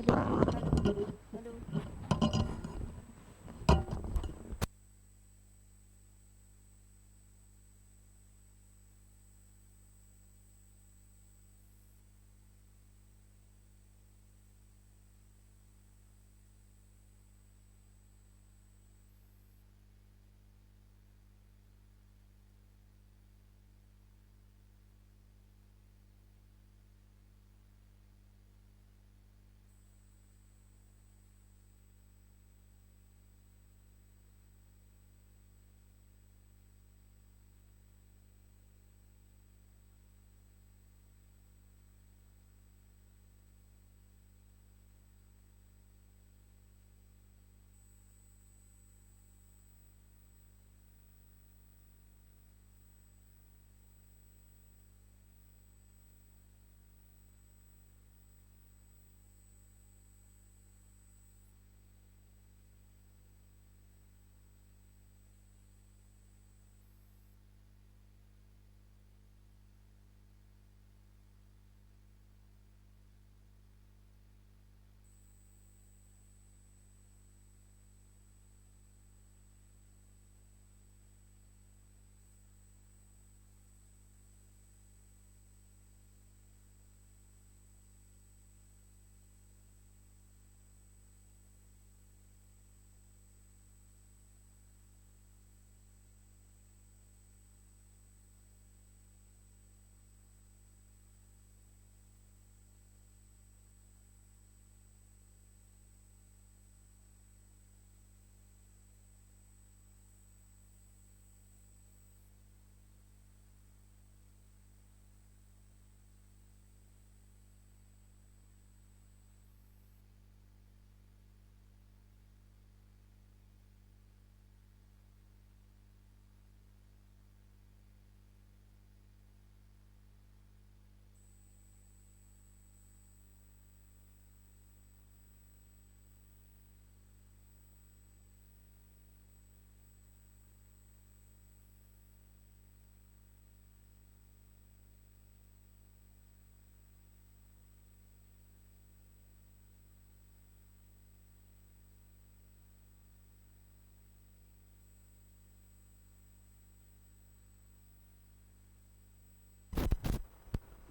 Hello. Hello.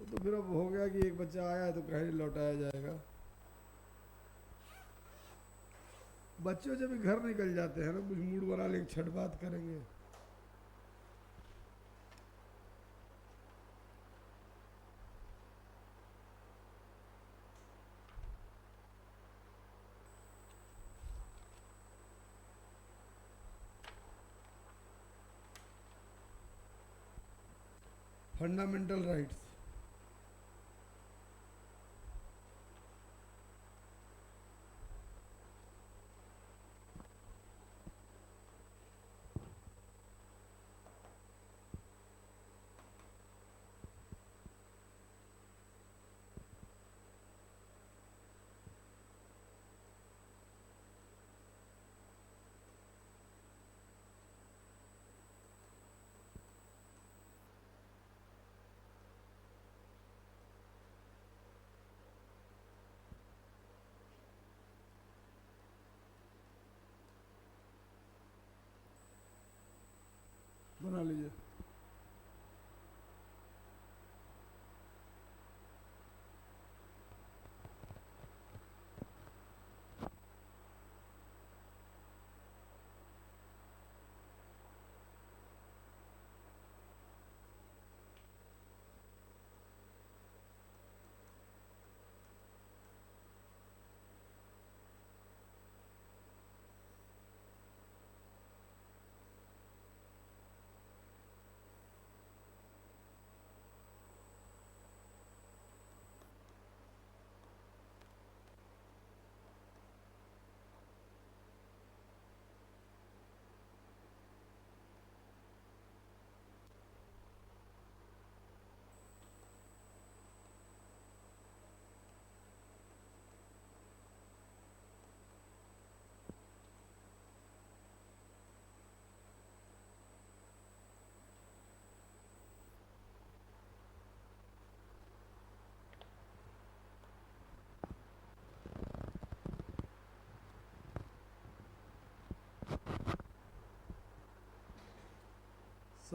तो फिर अब हो गया कि एक बच्चा आया है तो कहीं नहीं लौटाया जाएगा। बच्चों जब भी घर निकल जाते हैं ना, कुछ मूड बना लेंगे, छठ बात करेंगे। Fundamental rights.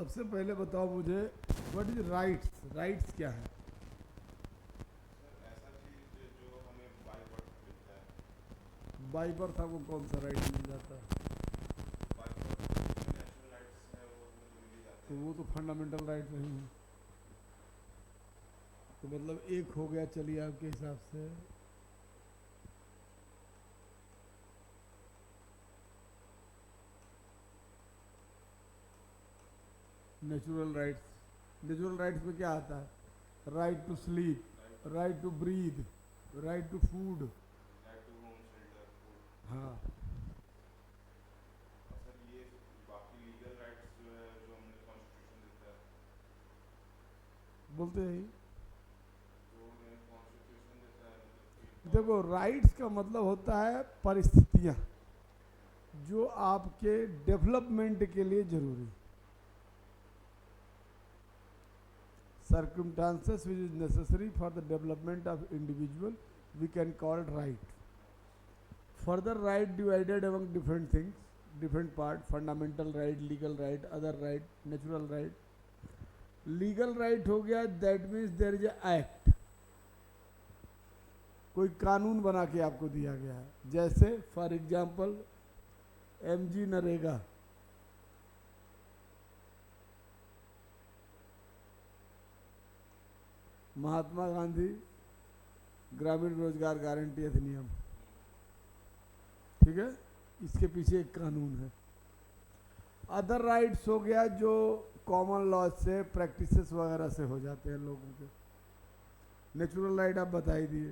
सबसे पहले बताओ मुझे व्हाट इज राइट्स, राइट्स क्या है? सर ऐसा चीज जो हमें बाय बर्थ मिलता है। बाई बर्थ आपको कौन सा राइट मिल जाता है? बाय बर्थ जो नेचुरल राइट्स है वो हमें तो मिल ही जाते तो हैं। वो तो फंडामेंटल राइट नहीं है। तो मतलब एक हो गया, चलिए आपके हिसाब से नेचुरल राइट्स। नेचुरल राइट्स में क्या आता है? Right to sleep, right to breathe, right to food. Right to home shelter food. हाँ, और सर ये बाकी लीगल राइट्स जो है जो हमें कॉन्स्टिट्यूशन देता है, बोलते हैं। जो हमें कॉन्स्टिट्यूशन देता है मतलब कि देखो, राइट्स का मतलब होता है परिस्थितियाँ जो आपके डेवलपमेंट के लिए जरूरी। Circumstances which is necessary for the development of individual we can call right. Further, right divided among different things, different part: fundamental right, legal right, other right, natural right. Legal right हो गया, that means there is a act, कोई कानून बना के आपको दिया गया है। जैसे for example MG NREGA, Mahatma Gandhi ग्रामीण रोजगार गारंटी अधिनियम, ठीक है, इसके पीछे एक कानून है। अदर राइट्स हो गया जो कॉमन लॉ से, प्रैक्टिसेस वगैरह से हो जाते हैं लोगों के। नेचुरल राइट आप बता ही दिए।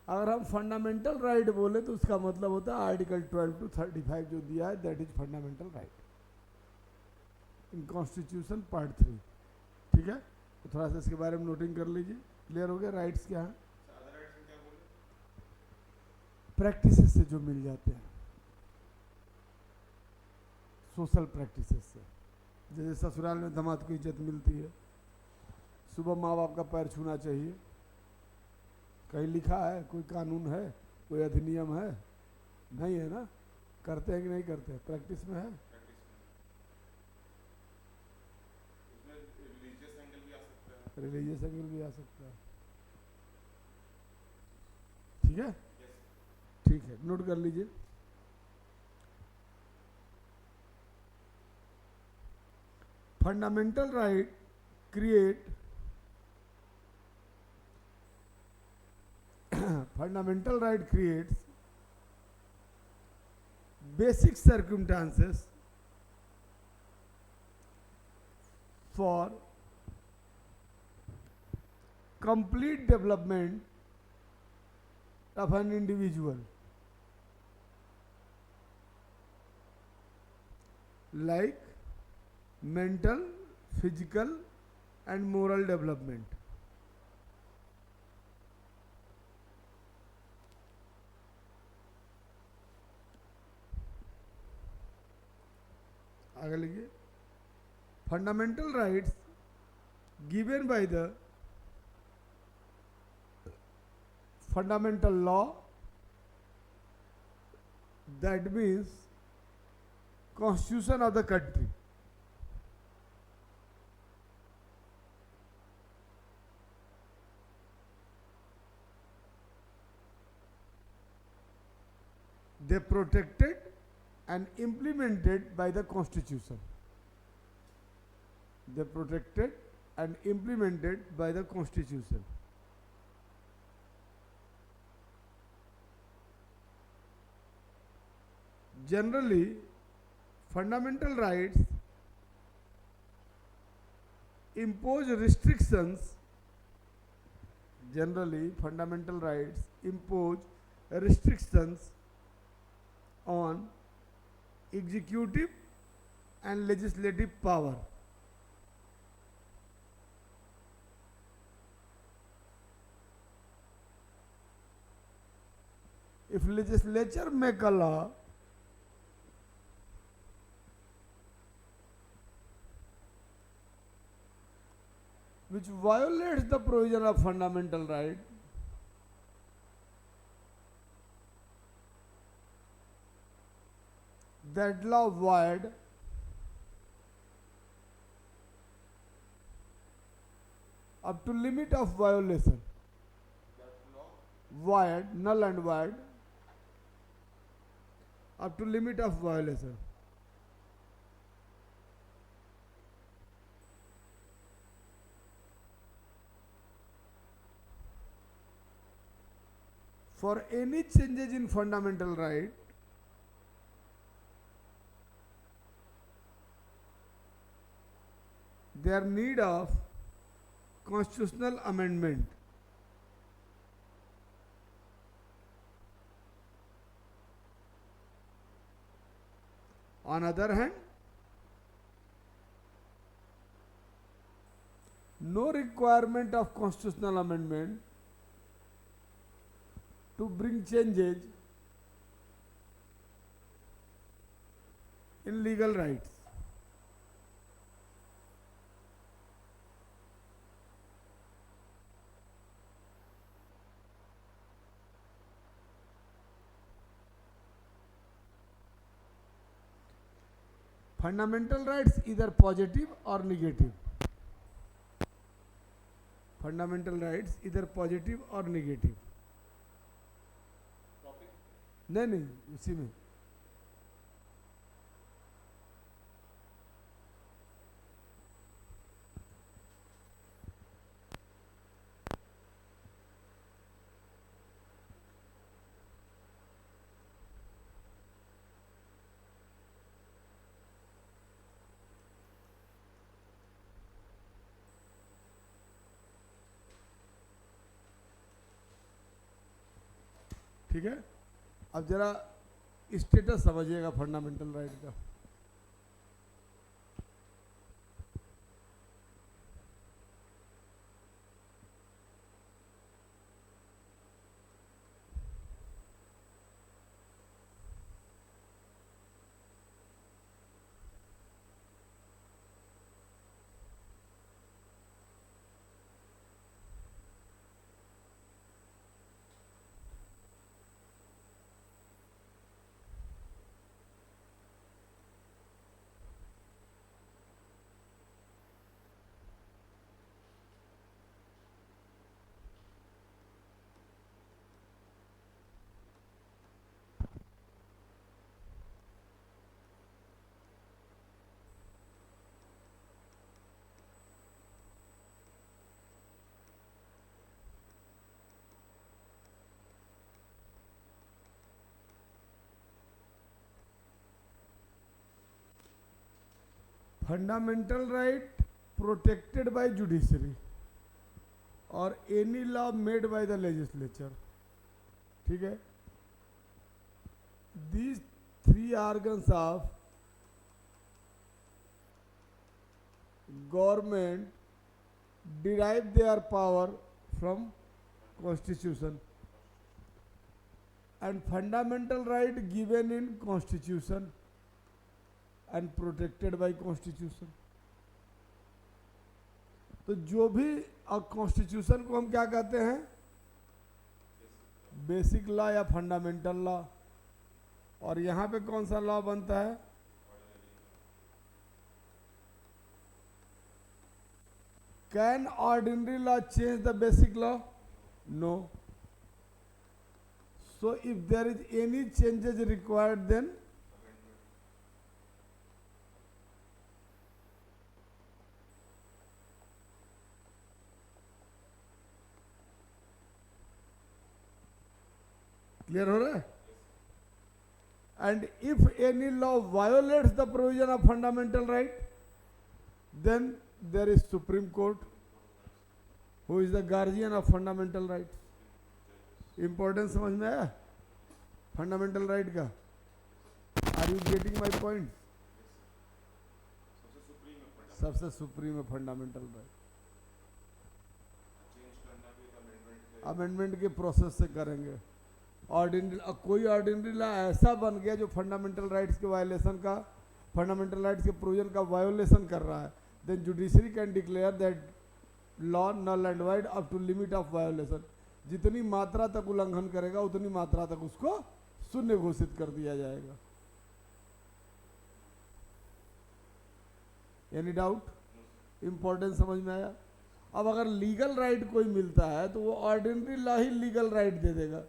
अगर हम फंडामेंटल राइट बोले तो उसका मतलब होता है आर्टिकल 12 to 35 जो दिया है, that is fundamental right in constitution part 3। ठीक है, तो थोड़ा सा इसके बारे में नोटिंग कर लीजिए। क्लियर हो गया राइट्स क्या है? अदर राइट्स में क्या बोले? प्रैक्टिसेस से जो मिल जाते हैं, सोशल प्रैक्टिसेस से। जैसे ससुराल में दामाद को इज्जत मिलती है, सुबह माँ बाप का पैर छूना चाहिए, कहीं लिखा है? कोई कानून है? कोई अधिनियम है? नहीं है ना। करते हैं कि नहीं करते? प्रैक्टिस में है। प्रैक्टिस में उसमें रिलीजियस एंगल भी आ सकता है। रिलीजियस एंगल भी आ सकता है। ठीक है, यस। ठीक है, नोट कर लीजिए। Fundamental right create fundamental right creates basic circumstances for complete development of an individual, like mental, physical and moral development. आगे लिखिए। Fundamental rights given by the fundamental law, that means constitution of the country. They protected and implemented by the constitution. They protected and implemented by the constitution. Generally, fundamental rights impose restrictions. Generally, fundamental rights impose restrictions on executive and legislative power. If legislature make a law which violates the provision of fundamental right, that law void up to limit of violation, that law void, null and void, up to limit of violation. For any changes in fundamental right, there need of constitutional amendment. On other hand, no requirement of constitutional amendment to bring changes in legal rights. Fundamental rights either positive or negative. Fundamental rights either positive or negative. topic नहीं उसी में ठीक है. अब जरा status समझिएगा fundamental right का. Fundamental right protected by judiciary और any law made by the legislature. ठीक है. These three organs of government derive their power from constitution, and fundamental right given in constitution and protected by constitution. तो जो भी constitution को हम क्या कहते हैं, बेसिक लॉ या फंडामेंटल लॉ. और यहाँ पे कौन सा लॉ बनता है, can ordinary law change the basic law? No. So if there is any changes required then clear हो रहा है. And if any law violates the provision of fundamental right, then there is supreme court who is the guardian of fundamental right. Importance समझ में आया fundamental right का? Are you getting my point? सबसे supreme है fundamental right. Change करना भी amendment के process से करेंगे. ऑर्डिनरी कोई ऑर्डिनरी लॉ ऐसा बन गया जो फंडामेंटल राइट्स के वायलेशन का, फंडामेंटल राइट्स के प्रोविजन का वायोलेशन कर रहा है, then judiciary can declare that law null and void up to limit of violation. जितनी मात्रा तक उल्लंघन करेगा उतनी मात्रा तक उसको शून्य घोषित कर दिया जाएगा. Any doubt? इंपॉर्टेंस समझ में आया? अब अगर लीगल राइट कोई मिलता है तो वो ordinary law he legal right they देगा।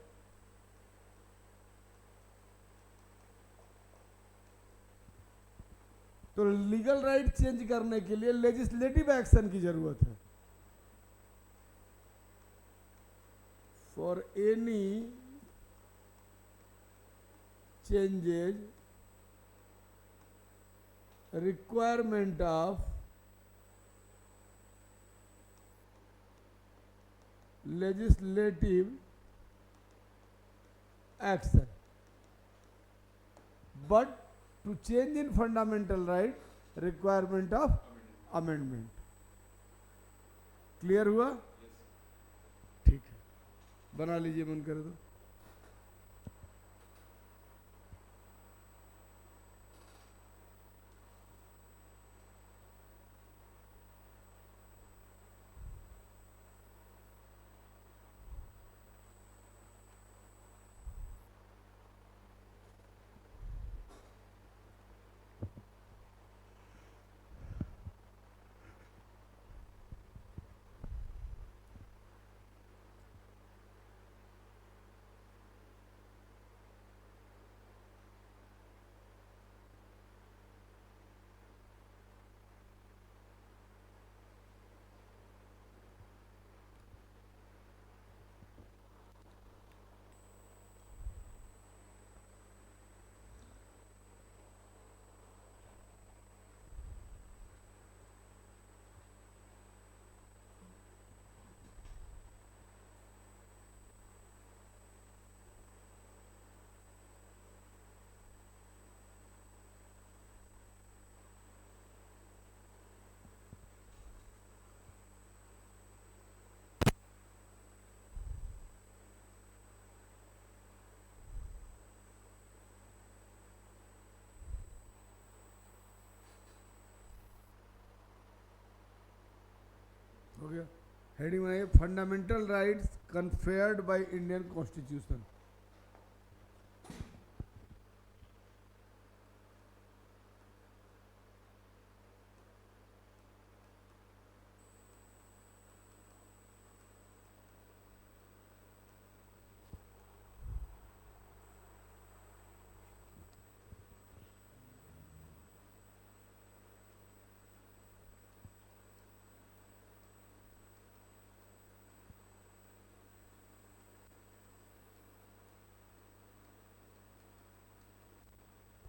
तो लीगल राइट चेंज करने के लिए लेजिस्लेटिव एक्शन की जरूरत है। For any changes requirement of legislative action, but to change in fundamental right requirement of amendment। Clear हुआ? ठीक है, बना लीजिए, मन करे तो। हो गया। हेडिंग बनाइए, fundamental rights conferred by Indian constitution.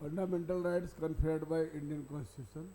Fundamental rights conferred by Indian Constitution।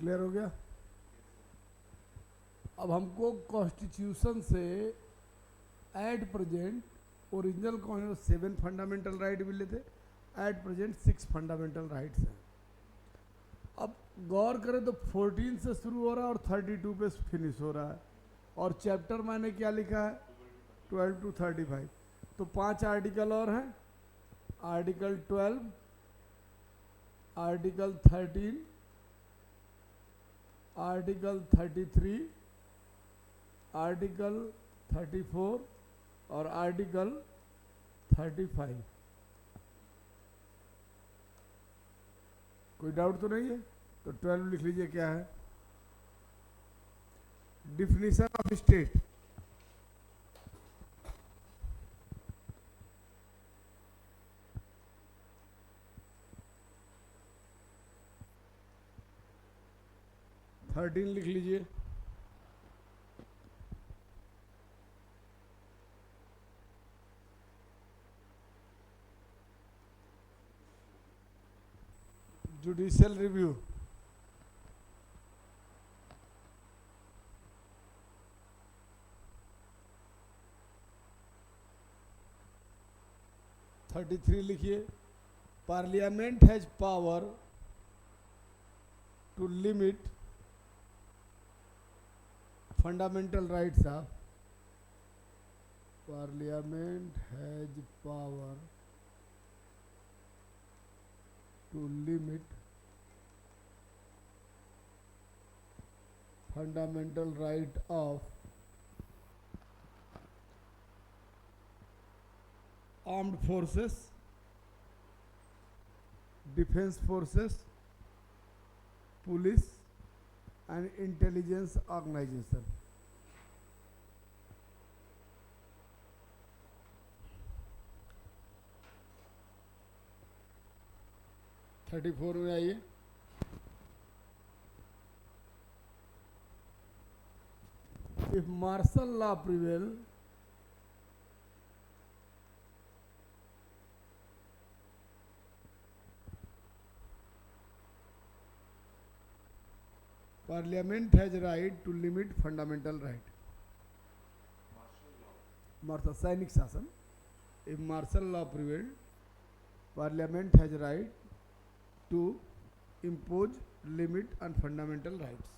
Clear हो गया? अब हमको कॉन्स्टिट्यूशन से at present original constitution 7 fundamental right मिले थे, एट प्रेजेंट 6 फंडामेंटल राइट्स हैं। अब गौर करें तो 14 से शुरू हो रहा है और 32 पे फिनिश हो रहा है, और चैप्टर मैंने क्या लिखा है 12 to 35। तो 5 आर्टिकल और हैं, आर्टिकल 12, आर्टिकल 13, आर्टिकल 33, आर्टिकल 34 और आर्टिकल 35। कोई डाउट तो नहीं है? तो 12 लिख लीजिए क्या है, डिफिनीशन ऑफ स्टेट। थर्टीन लिख लीजिए, जुडिशियल रिव्यू। थर्टी थ्री लिखिए, parliament has power to limit fundamental rights of, parliament has power to limit fundamental right of armed forces, defense forces, police and intelligence organization। Thirty four में आइए, if martial law prevail, parliament has right to limit fundamental right। martial सैनिक शासन, if martial law prevail, parliament has right to impose limit on fundamental rights।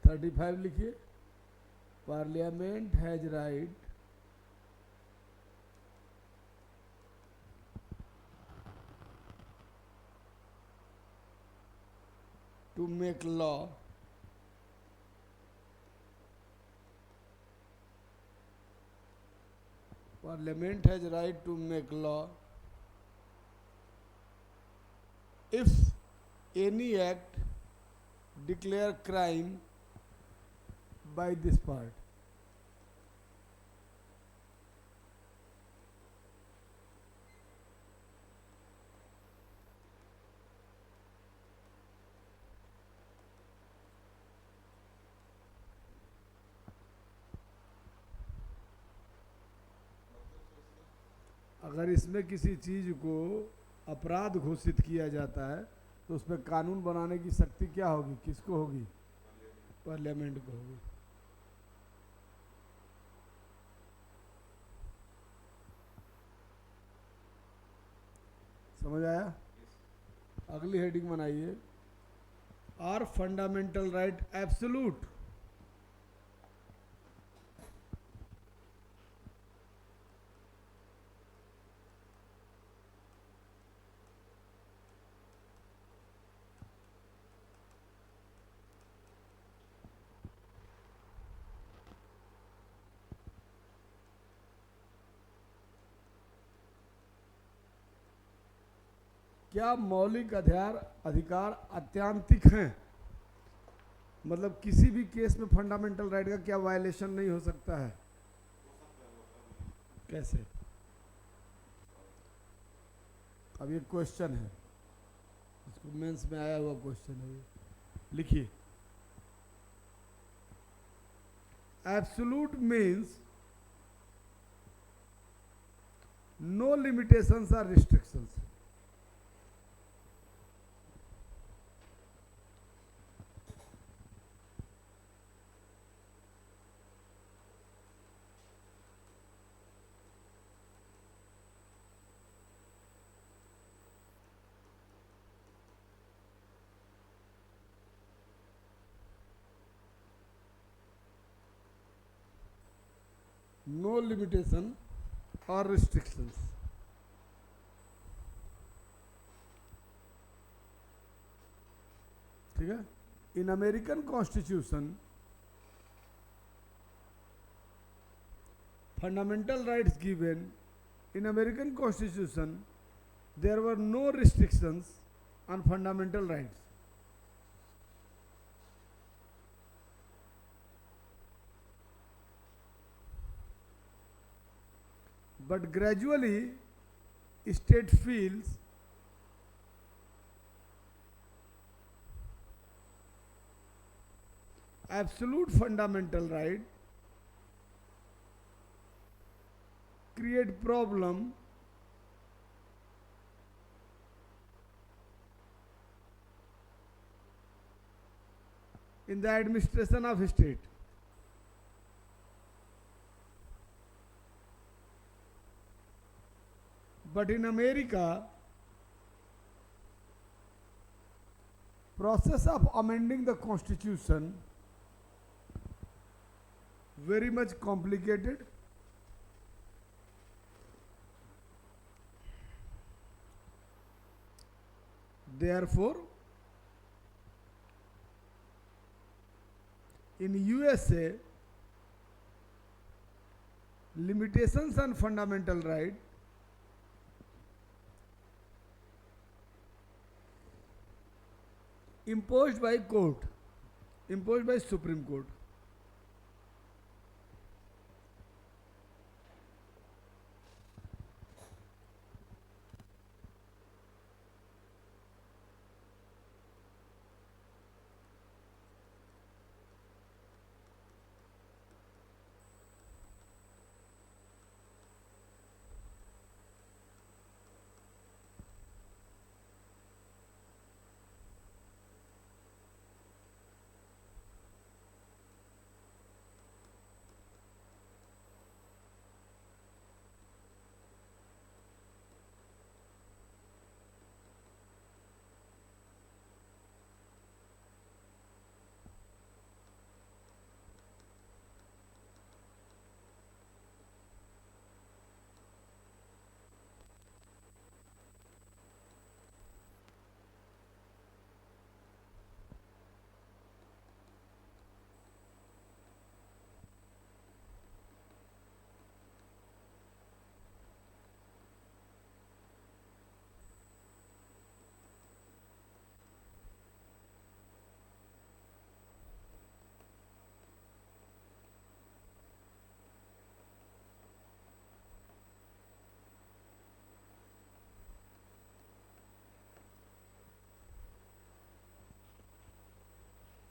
Thirty five लिखिए, parliament has right to make law Parliament has right to make law if any act declare crime by this part। अगर इसमें किसी चीज को अपराध घोषित किया जाता है तो उस पर कानून बनाने की शक्ति क्या होगी, किसको होगी? पार्लियामेंट को होगी। समझ आया? अगली हेडिंग बनाइए, आर फंडामेंटल राइट एब्सोल्यूट? क्या मौलिक अधिकार अत्यांतिक हैं? मतलब किसी भी केस में फंडामेंटल राइट का क्या वायलेशन नहीं हो सकता है? कैसे? अब ये क्वेश्चन है, इसको मेंस में आया हुआ क्वेश्चन है, लिखिए। एब्सोल्यूट मीन्स नो लिमिटेशंस और रिस्ट्रिक्शंस। नो लिमिटेशन और रिस्ट्रिक्शंस। ठीक है। In American constitution fundamental rights given in American Constitution, there were no restrictions on fundamental rights. But gradually, state feels absolute fundamental right create problem in the administration of state. But in America, process of amending the constitution very much complicated. Therefore, in USA, limitations on fundamental right imposed by court, imposed by Supreme Court.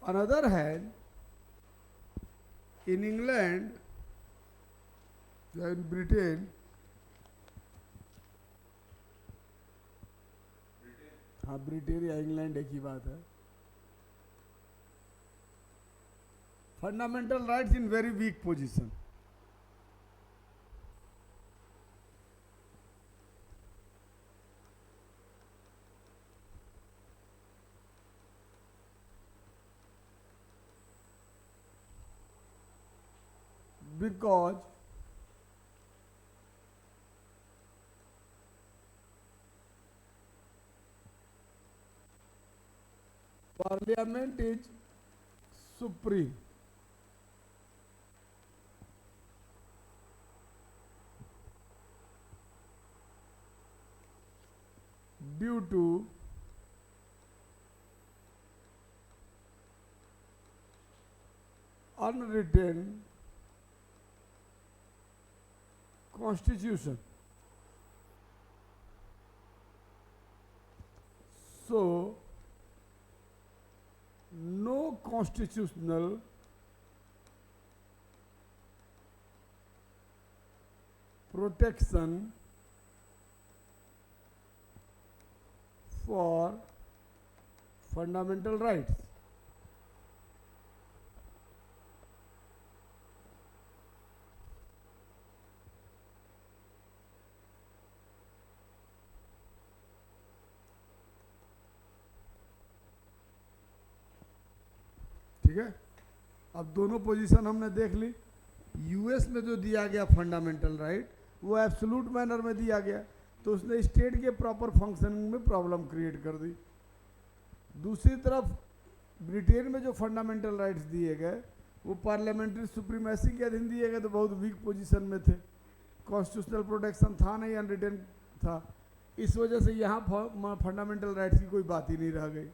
On the other hand, in England, in Britain, हाँ Britain या England एक ही बात है, fundamental rights in very weak position. Because Parliament is supreme. Due to unwritten constitution. So, no constitutional protection for fundamental rights. ठीक है, अब दोनों position हमने देख ली. यूएस में जो दिया गया फंडामेंटल राइट वो एब्सोल्यूट मैनर में दिया गया, तो उसने स्टेट के प्रॉपर फंक्शनिंग में प्रॉब्लम क्रिएट कर दी। दूसरी तरफ ब्रिटेन में जो फंडामेंटल राइट्स दिए गए वो पार्लियामेंट्री सुप्रीमेसी के अधीन दिए गए, तो बहुत वीक पोजीशन में थे, कॉन्स्टिट्यूशनल प्रोटेक्शन था नहीं, अनरिटन था। इस वजह से यहाँ फंडामेंटल राइट्स की कोई बात ही नहीं रह गई।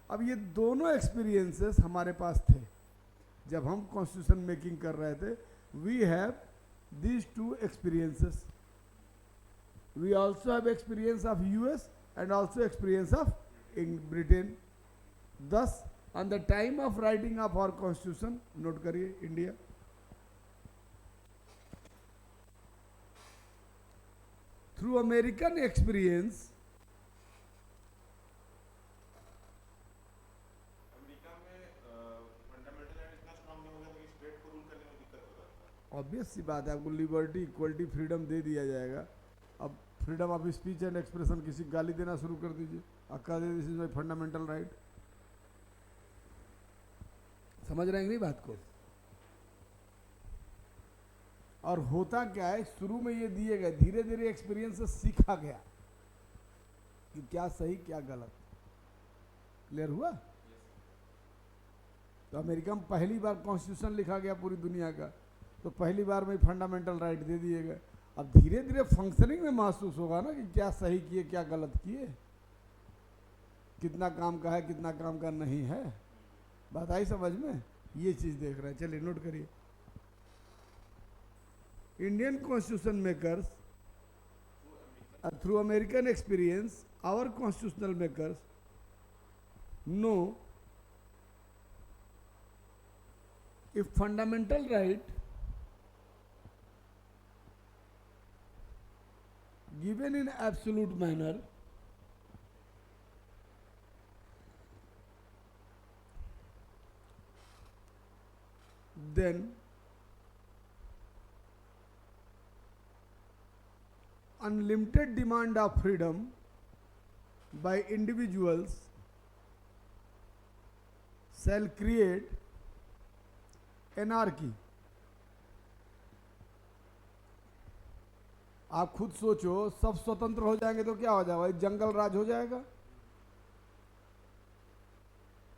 अब ये दोनों एक्सपीरियंसेस हमारे पास थे जब हम कॉन्स्टिट्यूशन मेकिंग कर रहे थे। We have these two experiences. We also have experience of US and also experience of in Britain. Thus, on the time of writing of our constitution, note करिए India, through American experience, America में fundamental right इतना strong नहीं हो गया था कि state को rule करने में दिक्कत हो रहा था। ऑब्वियस सी बात है, आपको लिबर्टी इक्वलिटी फ्रीडम दे दिया जाएगा। अब freedom of speech and expression, किसी गाली देना शुरू कर दीजिए, अक्का दे, this is my fundamental right. समझ रहे हैं नहीं बात को? और होता क्या है, शुरू में ये दिए गए, धीरे धीरे एक्सपीरियंस से सीखा गया कि क्या सही क्या गलत। क्लियर हुआ? तो अमेरिका में पहली बार कॉन्स्टिट्यूशन लिखा गया पूरी दुनिया का, तो पहली बार में फंडामेंटल राइट दे दिए गए। अब धीरे धीरे फंक्शनिंग में महसूस होगा ना कि क्या सही किए क्या गलत किए, कितना काम का है कितना काम का नहीं है। बात आई समझ में? ये चीज देख रहे हैं। चलिए नोट करिए, Indian constitution makers through American experience, our constitutional makers know if fundamental right given in absolute manner then unlimited demand of freedom by individuals shall create anarchy. आप खुद सोचो, सब स्वतंत्र हो जाएंगे तो क्या हो जाएगा? जंगल राज हो जाएगा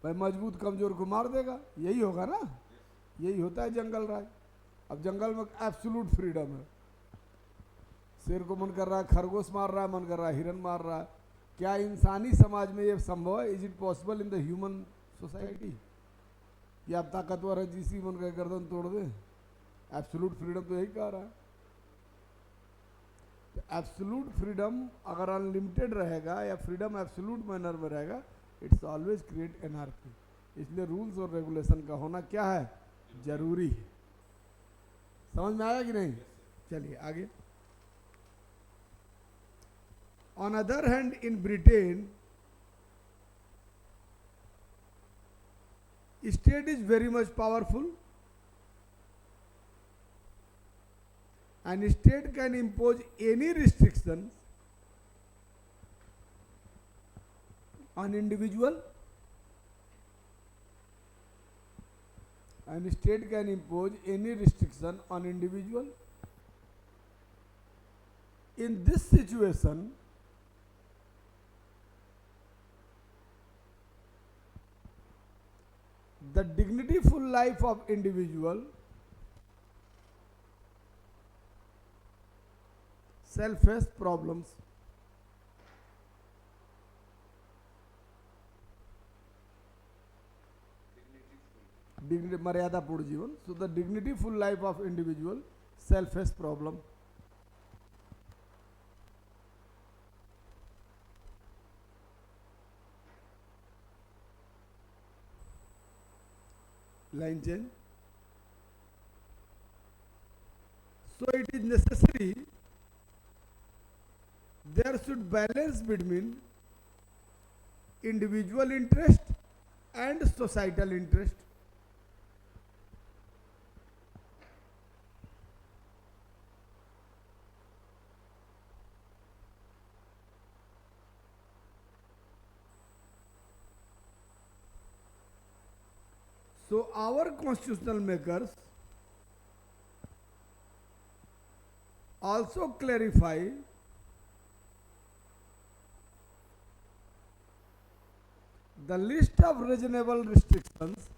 भाई, मजबूत कमजोर को मार देगा, यही होगा ना। यही होता है जंगल राज। अब जंगल में एब्सोल्यूट फ्रीडम है, शेर को मन कर रहा है खरगोश मार रहा है, मन कर रहा है हिरन मार रहा है। क्या इंसानी समाज में ये संभव है? Is it possible in the human society कि आप ताकतवर है जिसी मन का गर्दन तोड़ दे? एब्सोल्यूट फ्रीडम तो यही कह रहा है। तो एब्सोल्यूट फ्रीडम अगर अनलिमिटेड रहेगा या फ्रीडम एब्सोल्यूट मैनर में रहेगा, इट्स ऑलवेज क्रिएट एनार्की। इसलिए रूल्स और रेगुलेशन का होना क्या है? जरूरी है। समझ में आया कि नहीं? चलिए आगे। On other hand in Britain, state is very much powerful and state can impose any restrictions on individual, and state can impose any restriction on individual. In this situation, the dignityful life of individual shall face problems. मर्यादापूर्ण जीवन, so the dignityful life of individual shall face problem. Line change. So it is necessary there should balance between individual interest and societal interest. So our constitutional makers also clarify the list of reasonable restrictions.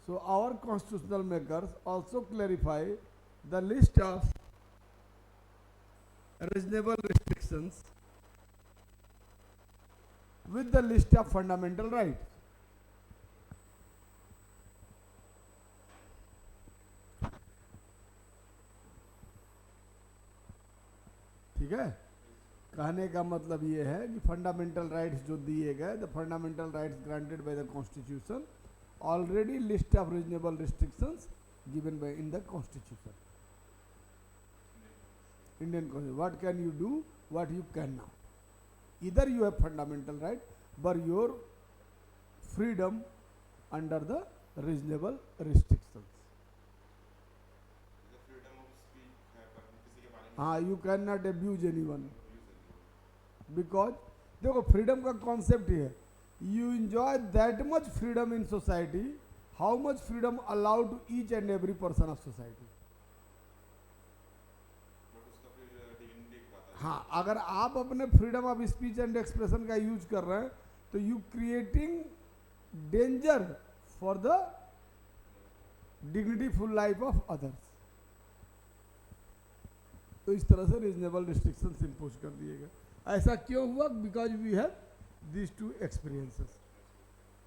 So our constitutional makers also clarify the list of reasonable restrictions with the list of fundamental rights. ठीक है, कहने का मतलब ये है कि fundamental rights जो दिए गए, the fundamental rights granted by the constitution, already list of reasonable restrictions given by in the constitution, Indian constitution. What can you do, what you can not. इधर you have fundamental right but your freedom under the reasonable restrictions. Freedom of speech है पर किसी के बारे में हाँ, you can not abuse anyone, because देखो freedom का कॉन्सेप्ट ही है, you enjoy that much freedom in society how much freedom allowed to each and every person of society. But उसका फिर डिग्निटी खाता है. हाँ, अगर आप अपने freedom of speech and expression का यूज कर रहे हैं तो you creating danger for the dignity full life of others. तो इस तरह से रीजनेबल रिस्ट्रिक्शंस इंपोज कर दिए गए. ऐसा क्यों हुआ? Because we have these two experiences.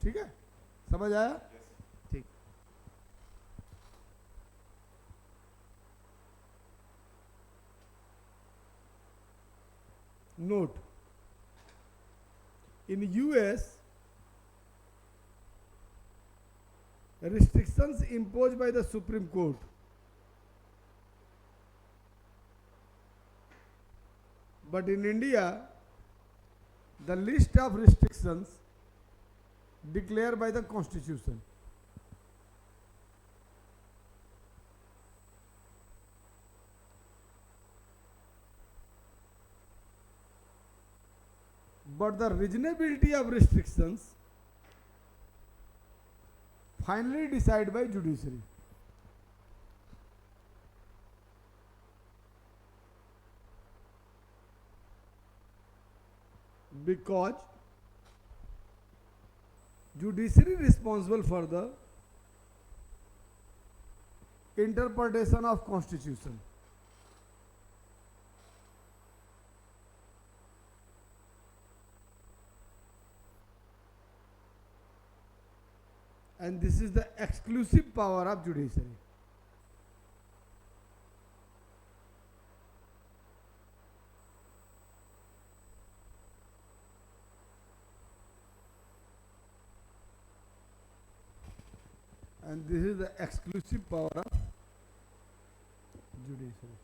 ठीक है, समझ आया? ठीक. Note, in US restrictions imposed by the Supreme Court but in India the list of restrictions declared by the Constitution. But the reasonability of restrictions finally decided by judiciary. Because judiciary responsible for the interpretation of constitution. And this is the exclusive power of judiciary. And this is the exclusive power of judiciary.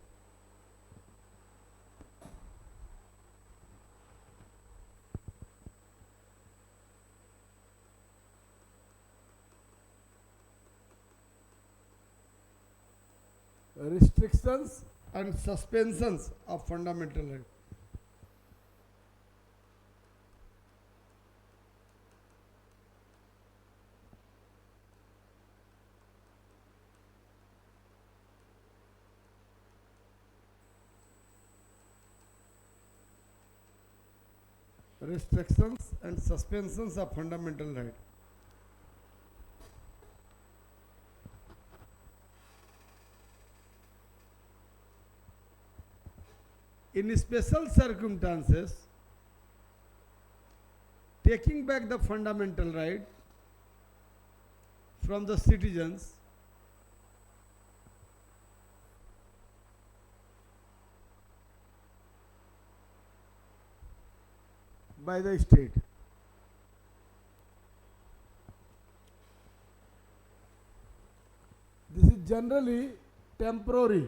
Restrictions and suspensions of fundamental rights. Restrictions and suspensions of fundamental rights. In special circumstances, taking back the fundamental right from the citizens by the state. This is generally temporary.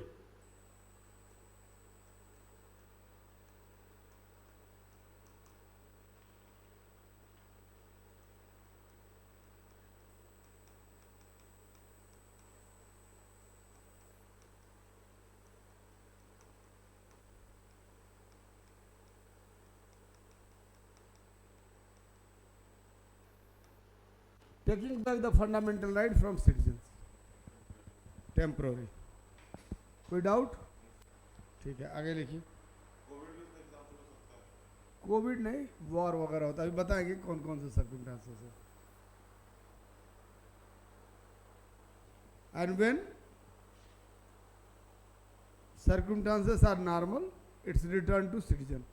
Taking back the fundamental right from citizens. Temporary. कोई doubt? ठीक है, आगे लिखिए। Covid भी इसका example हो सकता है। कोविड नहीं, वॉर वगैरह होता है, अभी बताएंगे कौन कौन से सर्कमस्टेंसेस है। And when circumstances are normal, it's return to citizen.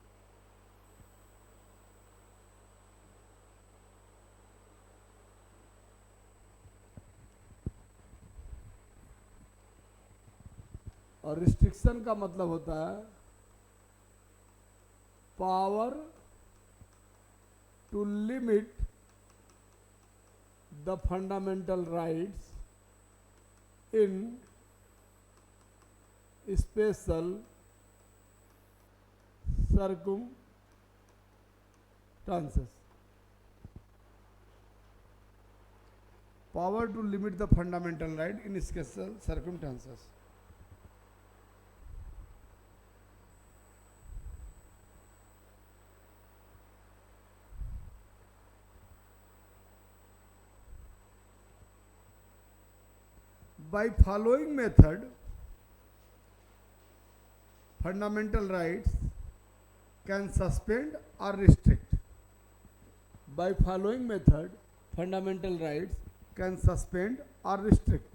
और रिस्ट्रिक्शन का मतलब होता है power to limit the fundamental rights in special circumstances. Power to limit the fundamental right in special circumstances. By following method, fundamental rights can suspend or restrict. By following method, fundamental rights can suspend or restrict.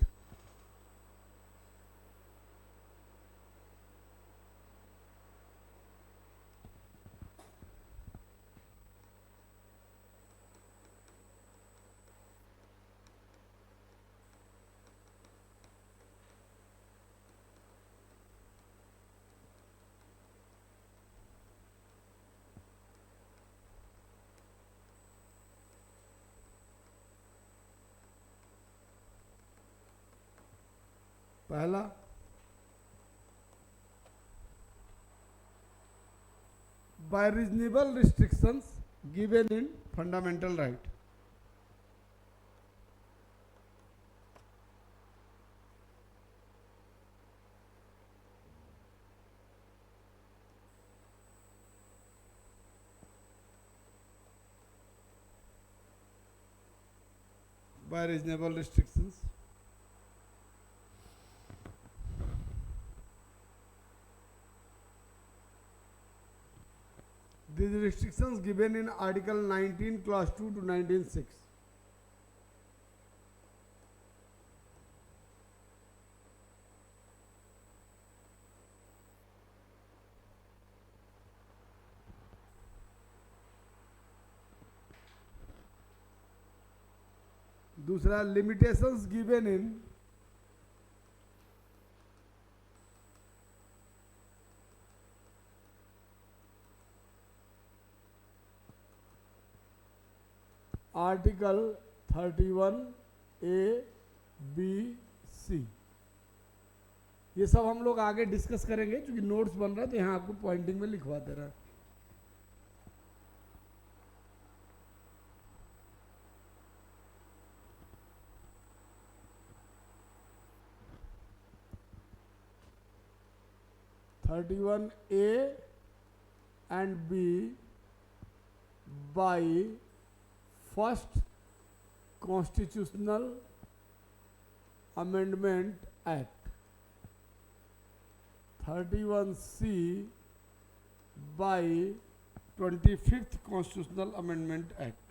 पहला, by reasonable restrictions given in fundamental right. By reasonable restrictions. These restrictions given in Article 19, Clause 2 to 19(6). दूसरा, limitations given in article 31A(B)(C). ये सब हम लोग आगे discuss करेंगे, क्योंकि notes बन रहा है तो यहाँ आपको पॉइंटिंग में लिखवा दे रहा है। (31A and B) by First Constitutional Amendment Act, 31C by 25th Constitutional Amendment Act.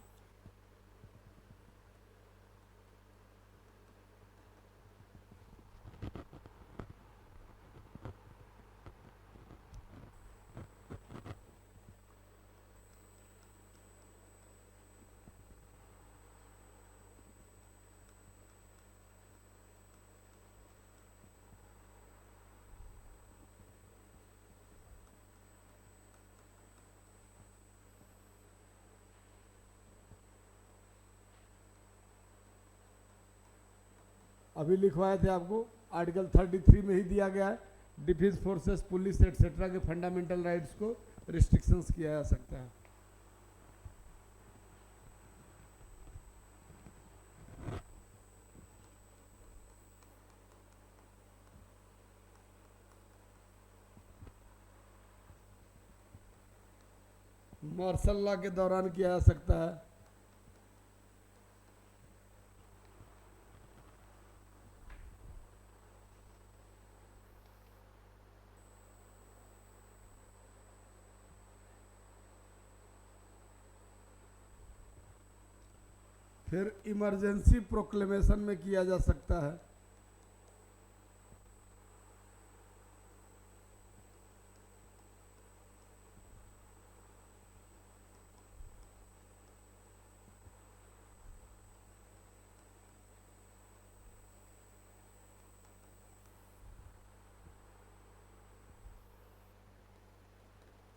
अभी लिखवाए थे आपको, आर्टिकल 33 में ही दिया गया है, डिफेंस फोर्सेस, पुलिस एटसेट्रा के फंडामेंटल राइट्स को रिस्ट्रिक्शंस किया जा सकता है। मार्शल लॉ के दौरान किया जा सकता है। फिर इमरजेंसी प्रोक्लेमेशन में किया जा सकता है।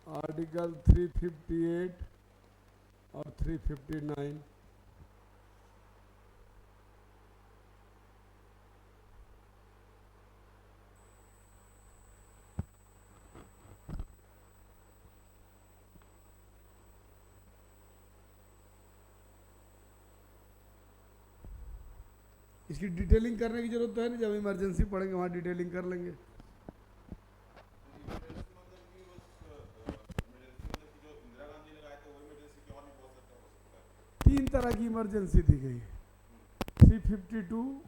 आर्टिकल 358 और 359। इसकी डिटेलिंग करने की जरूरत तो है नहीं, जब इमरजेंसी पड़ेंगे वहाँ डिटेलिंग कर लेंगे। इमरजेंसी मतलब कि उस इमरजेंसी मतलब कि जो इंदिरा गांधी लगाए थे वो इमरजेंसी क्यों नहीं बोल सकता, हो सकता है? 3 तरह की इमरजेंसी दी गई है। 352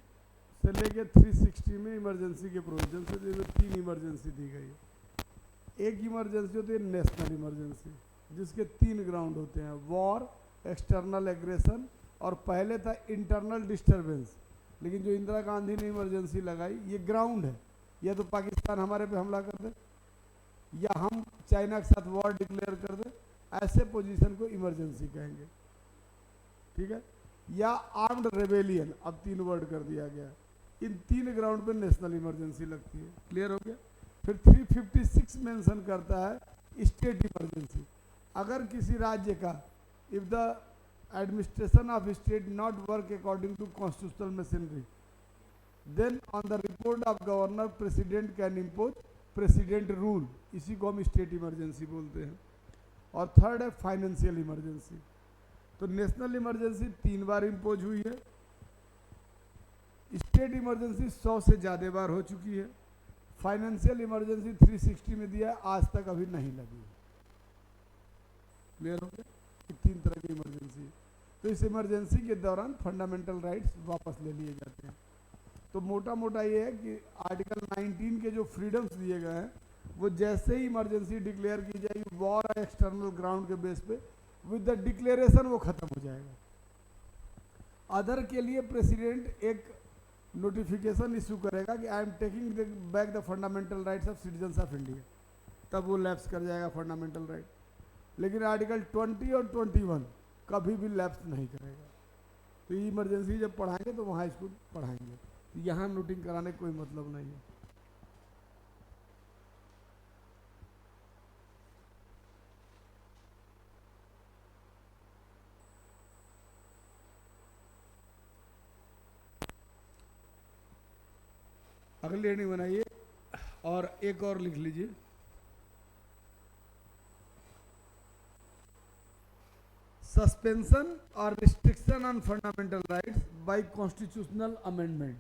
से लेके 360 में इमरजेंसी के प्रोविजन से 3 इमरजेंसी दी गई है। एक इमरजेंसी होती है नेशनल इमरजेंसी, जिसके 3 ग्राउंड होते हैं, वॉर, एक्सटर्नल एग्रेशन और पहले था इंटरनल डिस्टर्बेंस। लेकिन जो इंदिरा गांधी ने इमरजेंसी लगाई ये ग्राउंड है, या तो पाकिस्तान हमारे पे हमला कर दे या हम चाइना के साथ वॉर डिक्लेयर कर दे, ऐसे पोजीशन को इमरजेंसी कहेंगे, ठीक है। या आर्म्ड रेबेलियन, अब 3 वर्ड कर दिया गया। इन 3 ग्राउंड पे नेशनल इमरजेंसी लगती है। क्लियर हो गया। फिर 356 मेंशन करता है स्टेट इमरजेंसी। अगर किसी राज्य का if the administration of state not work according to constitutional machinery, then on the report of governor president can impose president rule. इसी को हम स्टेट इमरजेंसी बोलते हैं। और थर्ड है फाइनेंशियल इमरजेंसी। तो नेशनल इमरजेंसी 3 बार इम्पोज हुई है, स्टेट इमरजेंसी 100 से ज़्यादा बार हो चुकी है, फाइनेंशियल इमरजेंसी 360 में दिया है, आज तक अभी नहीं लगी। क्लियर हो गया। 3 तरह की इमरजेंसी। तो इस इमरजेंसी के दौरान फंडामेंटल राइट्स वापस ले लिए जाते हैं। तो मोटा मोटा ये है कि आर्टिकल 19 के जो फ्रीडम्स दिए गए हैं वो जैसे ही इमरजेंसी डिक्लेयर की जाएगी वॉर और एक्सटर्नल ग्राउंड के बेस पे, विद द डिक्लेरेशन वो खत्म हो जाएगा। अदर के लिए प्रेसिडेंट एक नोटिफिकेशन इशू करेगा कि I am taking back the fundamental rights of citizens of India, तब वो लैप्स कर जाएगा फंडामेंटल राइट। लेकिन आर्टिकल 20 और 21 कभी भी लैप्स नहीं करेगा। तो ये इमरजेंसी जब पढ़ाएंगे तो वहाँ इसको पढ़ाएंगे, तो यहाँ नोटिंग कराने का कोई मतलब नहीं है। अगली हेडिंग बनाइए और एक और लिख लीजिए, सस्पेंशन और restriction on fundamental rights by constitutional amendment.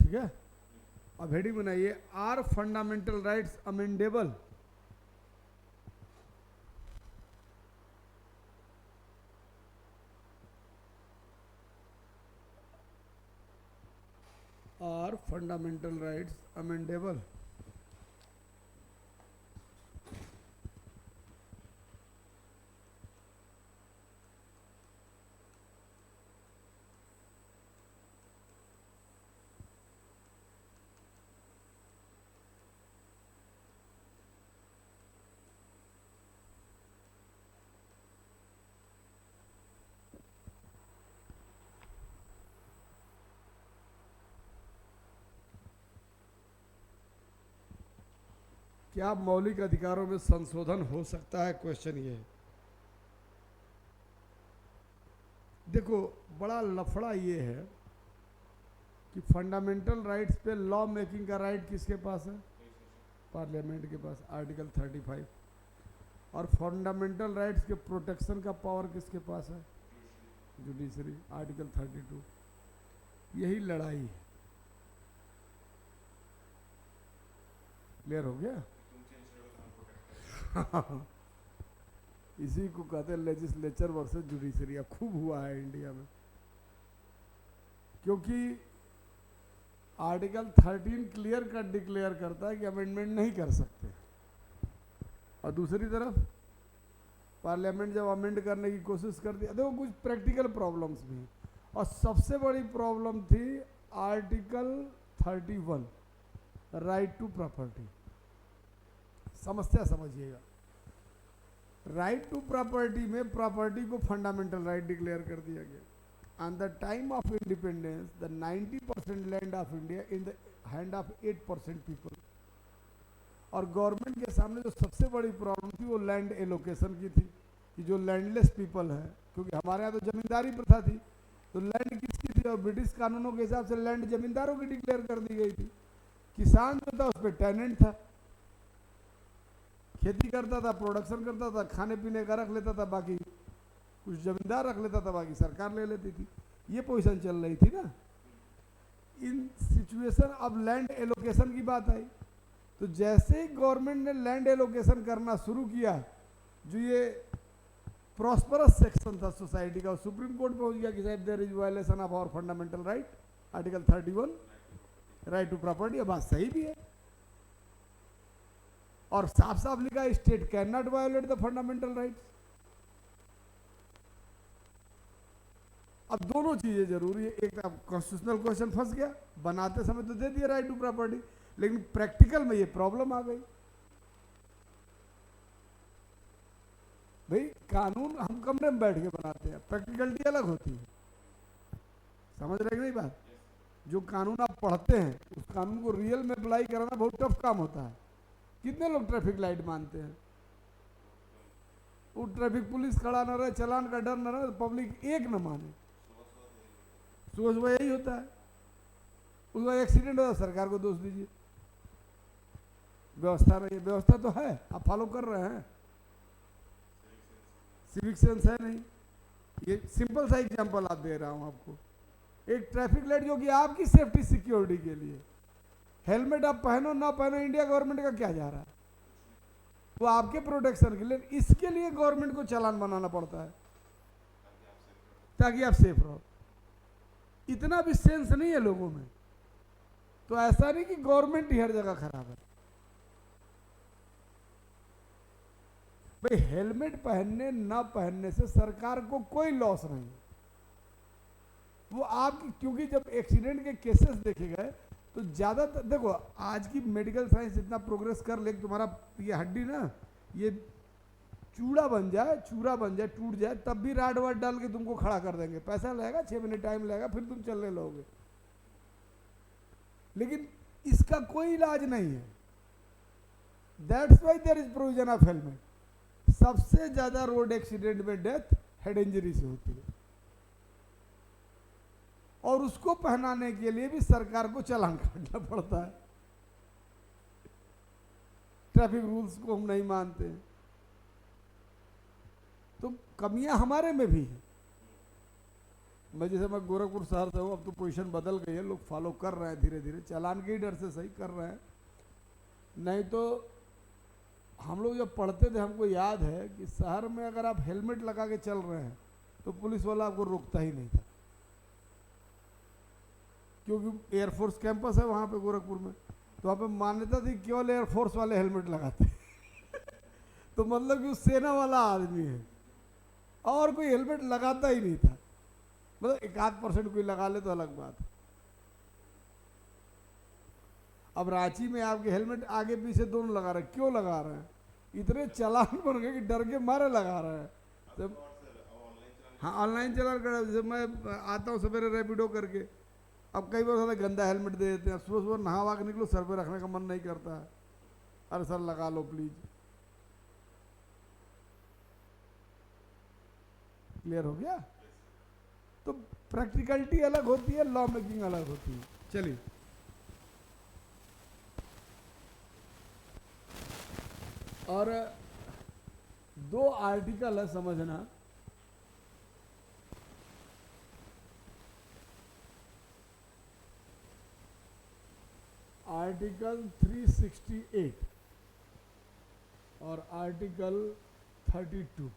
ठीक है। अब हेडिंग बनाइए, are fundamental rights amendable. Are fundamental rights amendable. क्या मौलिक अधिकारों में संशोधन हो सकता है, क्वेश्चन ये है। देखो बड़ा लफड़ा ये है कि फंडामेंटल राइट्स पे लॉ मेकिंग का राइट किसके पास है? पार्लियामेंट के पास, आर्टिकल 35। और फंडामेंटल राइट्स के प्रोटेक्शन का पावर किसके पास है? जुडिशरी, आर्टिकल 32, यही लड़ाई है। क्लियर हो गया? तुम चेंज करोगे तो हम प्रोटेक्ट करेंगे। इसी को कहते हैं लेजिस्लेचर वर्सेस जुडिशरी। अब खूब हुआ है इंडिया में, क्योंकि आर्टिकल 13 क्लियर कट डिक्लेयर करता है कि अमेंडमेंट नहीं कर सकते, और दूसरी तरफ पार्लियामेंट जब अमेंड करने की कोशिश करती है, देखो कुछ प्रैक्टिकल प्रॉब्लम्स भी हैं, और सबसे बड़ी प्रॉब्लम थी आर्टिकल 31, राइट टू प्रॉपर्टी। समस्या समझिएगा, राइट टू प्रॉपर्टी में प्रॉपर्टी को फंडामेंटल राइट डिक्लेयर कर दिया गया। At the time of independence, the 90% land of India in the hand of 8% people. और गवर्नमेंट के सामने जो सबसे बड़ी प्रॉब्लम थी वो लैंड एलोकेशन की थी, कि जो लैंडलेस पीपल है, क्योंकि हमारे यहाँ तो जमींदारी प्रथा थी, तो लैंड किसकी थी? और ब्रिटिश कानूनों के हिसाब से लैंड जमींदारों की डिक्लेयर कर दी गई थी। किसान जो था उस पर टेनेंट था, खेती करता था, प्रोडक्शन करता था, खाने पीने का रख लेता था, बाकी कुछ जमींदार रख लेता था, बाकी सरकार ले लेती थी। ये पोजीशन चल रही थी ना। इन सिचुएशन अब लैंड एलोकेशन की बात आई, तो जैसे ही गवर्नमेंट ने लैंड एलोकेशन करना शुरू किया, जो ये प्रॉस्परस सेक्शन था सोसाइटी का, सुप्रीम कोर्ट पहुंच गया कि साहब there is violation of our fundamental right, article 31, right to property. बात सही भी है, और साफ साफ लिखा है state can not violate the fundamental rights. अब दोनों चीजें जरूरी है, एक अब कॉन्स्टिट्यूशनल क्वेश्चन फंस गया, बनाते समय तो दे दिया राइट टू प्रॉपर्टी, लेकिन प्रैक्टिकल में ये प्रॉब्लम आ गई। भाई कानून हम कमरे में बैठ के बनाते हैं, प्रैक्टिकलिटी अलग होती है। समझ रहे कि नहीं बात? जो कानून आप पढ़ते हैं उस कानून को रियल में अप्लाई कराना बहुत टफ काम होता है। कितने लोग ट्रैफिक लाइट मानते हैं? वो ट्रैफिक पुलिस खड़ा न रहे, चलान का डर न रहे, तो पब्लिक एक न माने। सुबह सुबह यही होता है, उसका एक्सीडेंट होता है, सरकार को दोष दीजिए, व्यवस्था नहीं है। व्यवस्था तो है, आप फॉलो कर रहे हैं, सिविक सेंस है नहीं। ये सिंपल सा एग्जांपल आप दे रहा हूं आपको, एक ट्रैफिक लाइट जो कि आपकी सेफ्टी सिक्योरिटी के लिए, हेलमेट आप पहनो ना पहनो, इंडिया गवर्नमेंट का क्या जा रहा है? वो आपके प्रोटेक्शन के लिए, इसके लिए गवर्नमेंट को चालान बनाना पड़ता है ताकि आप सेफ रहो। इतना भी सेंस नहीं है लोगों में। तो ऐसा नहीं कि गवर्नमेंट ही हर जगह खराब है। भाई हेलमेट पहनने ना पहनने से सरकार को कोई लॉस नहीं, वो आपकी, क्योंकि जब एक्सीडेंट के केसेस देखे गए तो ज्यादातर, देखो आज की मेडिकल साइंस इतना प्रोग्रेस कर ले, तुम्हारा ये हड्डी ना ये चूड़ा बन जाए, चूरा बन जाए, टूट जाए, तब भी राड वाड डाल के तुमको खड़ा कर देंगे। पैसा लगेगा, 6 महीने टाइम लगेगा, फिर तुम चलने लगोगे। लेकिन इसका कोई इलाज नहीं है। That's why there is provision of helmet. सबसे ज्यादा रोड एक्सीडेंट में डेथ हेड इंजरी से होती है, और उसको पहनाने के लिए भी सरकार को चालान काटना पड़ता है। ट्रैफिक रूल्स को हम नहीं मानते, तो कमियां हमारे में भी है। मैं गोरखपुर शहर से हूँ, अब तो पोजीशन बदल गई है, लोग फॉलो कर रहे हैं धीरे धीरे, चालान के ही डर से सही कर रहे हैं। नहीं तो हम लोग जब पढ़ते थे हमको याद है कि शहर में अगर आप हेलमेट लगा के चल रहे हैं तो पुलिस वाला आपको रोकता ही नहीं था, क्योंकि एयरफोर्स कैंपस है वहाँ पे गोरखपुर में, तो वहाँ पे मान्यता थी केवल एयरफोर्स वाले हेलमेट लगाते तो मतलब कि वो सेना वाला आदमी है, और कोई हेलमेट लगाता ही नहीं था। मतलब 1-8% कोई लगा ले तो अलग बात है। अब रांची में आपके हेलमेट आगे पीछे दोनों लगा रहे हैं, क्यों लगा रहे हैं? इतने चालान बन गए कि डर के मारे लगा रहे हैं। तो हाँ, ऑनलाइन चालान कर, जैसे मैं आता हूँ सवेरे रैपिडो करके, अब कई बार होता है गंदा हेलमेट दे देते हैं, सुबह सुबह नहा के निकलो, सर पे रखने का मन नहीं करता है, अरे सर लगा लो प्लीज। क्लियर हो गया? तो प्रैक्टिकलिटी अलग होती है, लॉ मेकिंग अलग होती है। चलिए और 2 आर्टिकल है समझना, आर्टिकल 368 और आर्टिकल 32।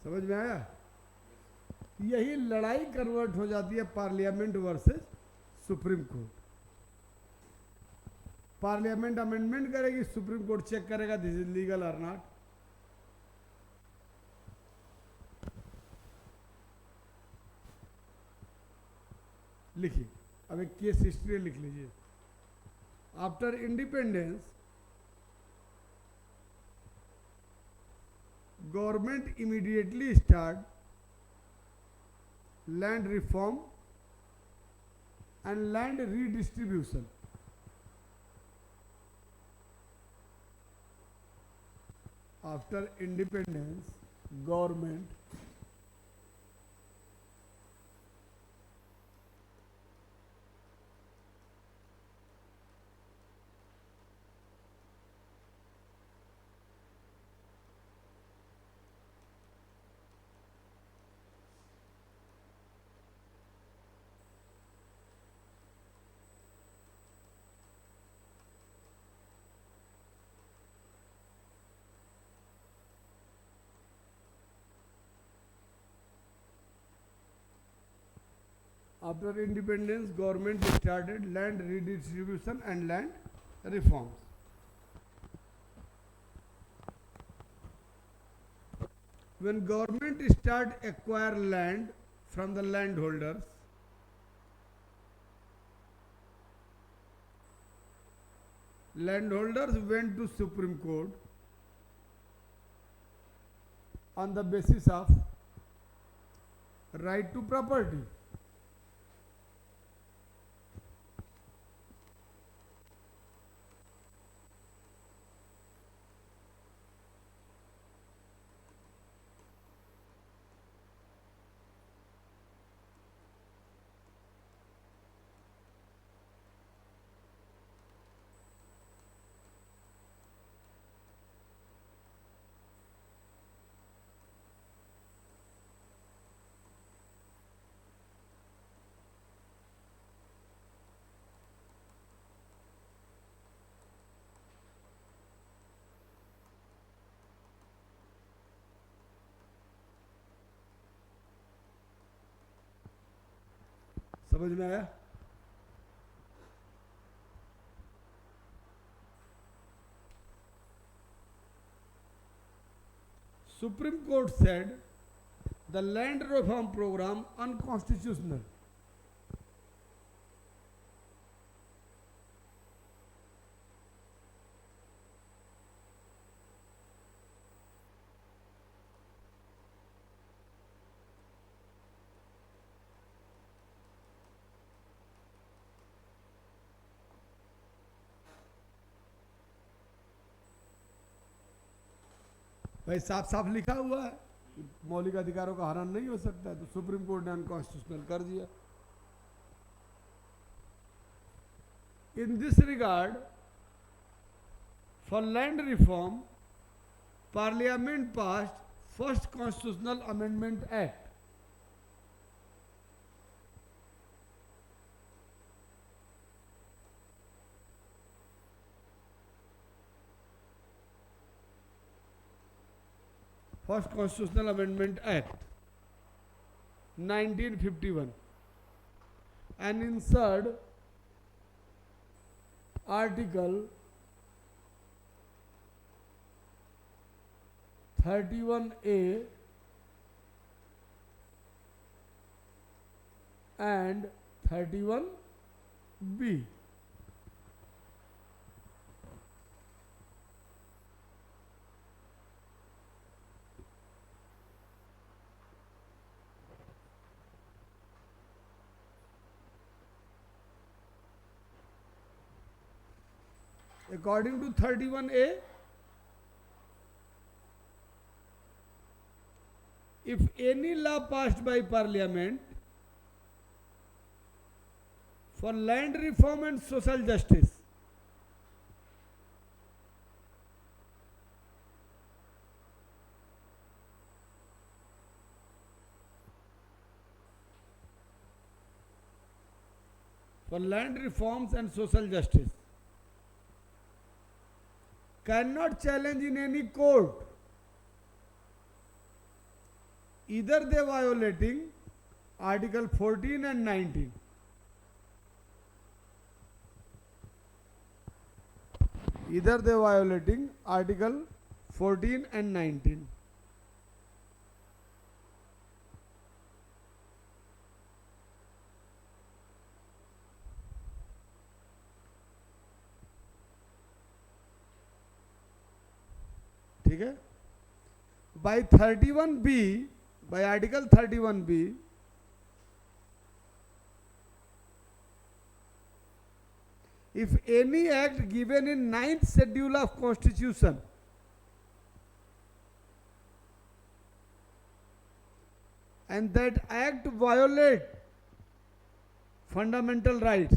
समझ में आया? यही लड़ाई कन्वर्ट हो जाती है parliament versus supreme court. Parliament amendment करेगी, सुप्रीम कोर्ट चेक करेगा दिस इज लीगल और नॉट। लिखिए, अब एक केस हिस्ट्री लिख लीजिए। After independence, government immediately start land reform and land redistribution. After independence, government After independence, government started land redistribution and land reforms. When government start acquire land from the landholders, landholders went to Supreme Court on the basis of right to property. समझ में आया? Supreme Court said the land reform program unconstitutional. भाई साफ साफ लिखा हुआ है, मौलिक अधिकारों का हनन नहीं हो सकता है, तो सुप्रीम कोर्ट ने अनकॉन्स्टिट्यूशनल कर दिया। In this regard, for land reform, parliament passed first constitutional amendment act. First Constitutional Amendment Act 1951 and insert Article 31A and 31B. According to 31A, if any law passed by Parliament for land reform and social justice cannot challenge in any court, either they violating Article 14 and 19. Either they violating Article 14 and 19. ठीक है. By 31B, by Article 31B, if any act given in 9th schedule of Constitution and that act violate fundamental rights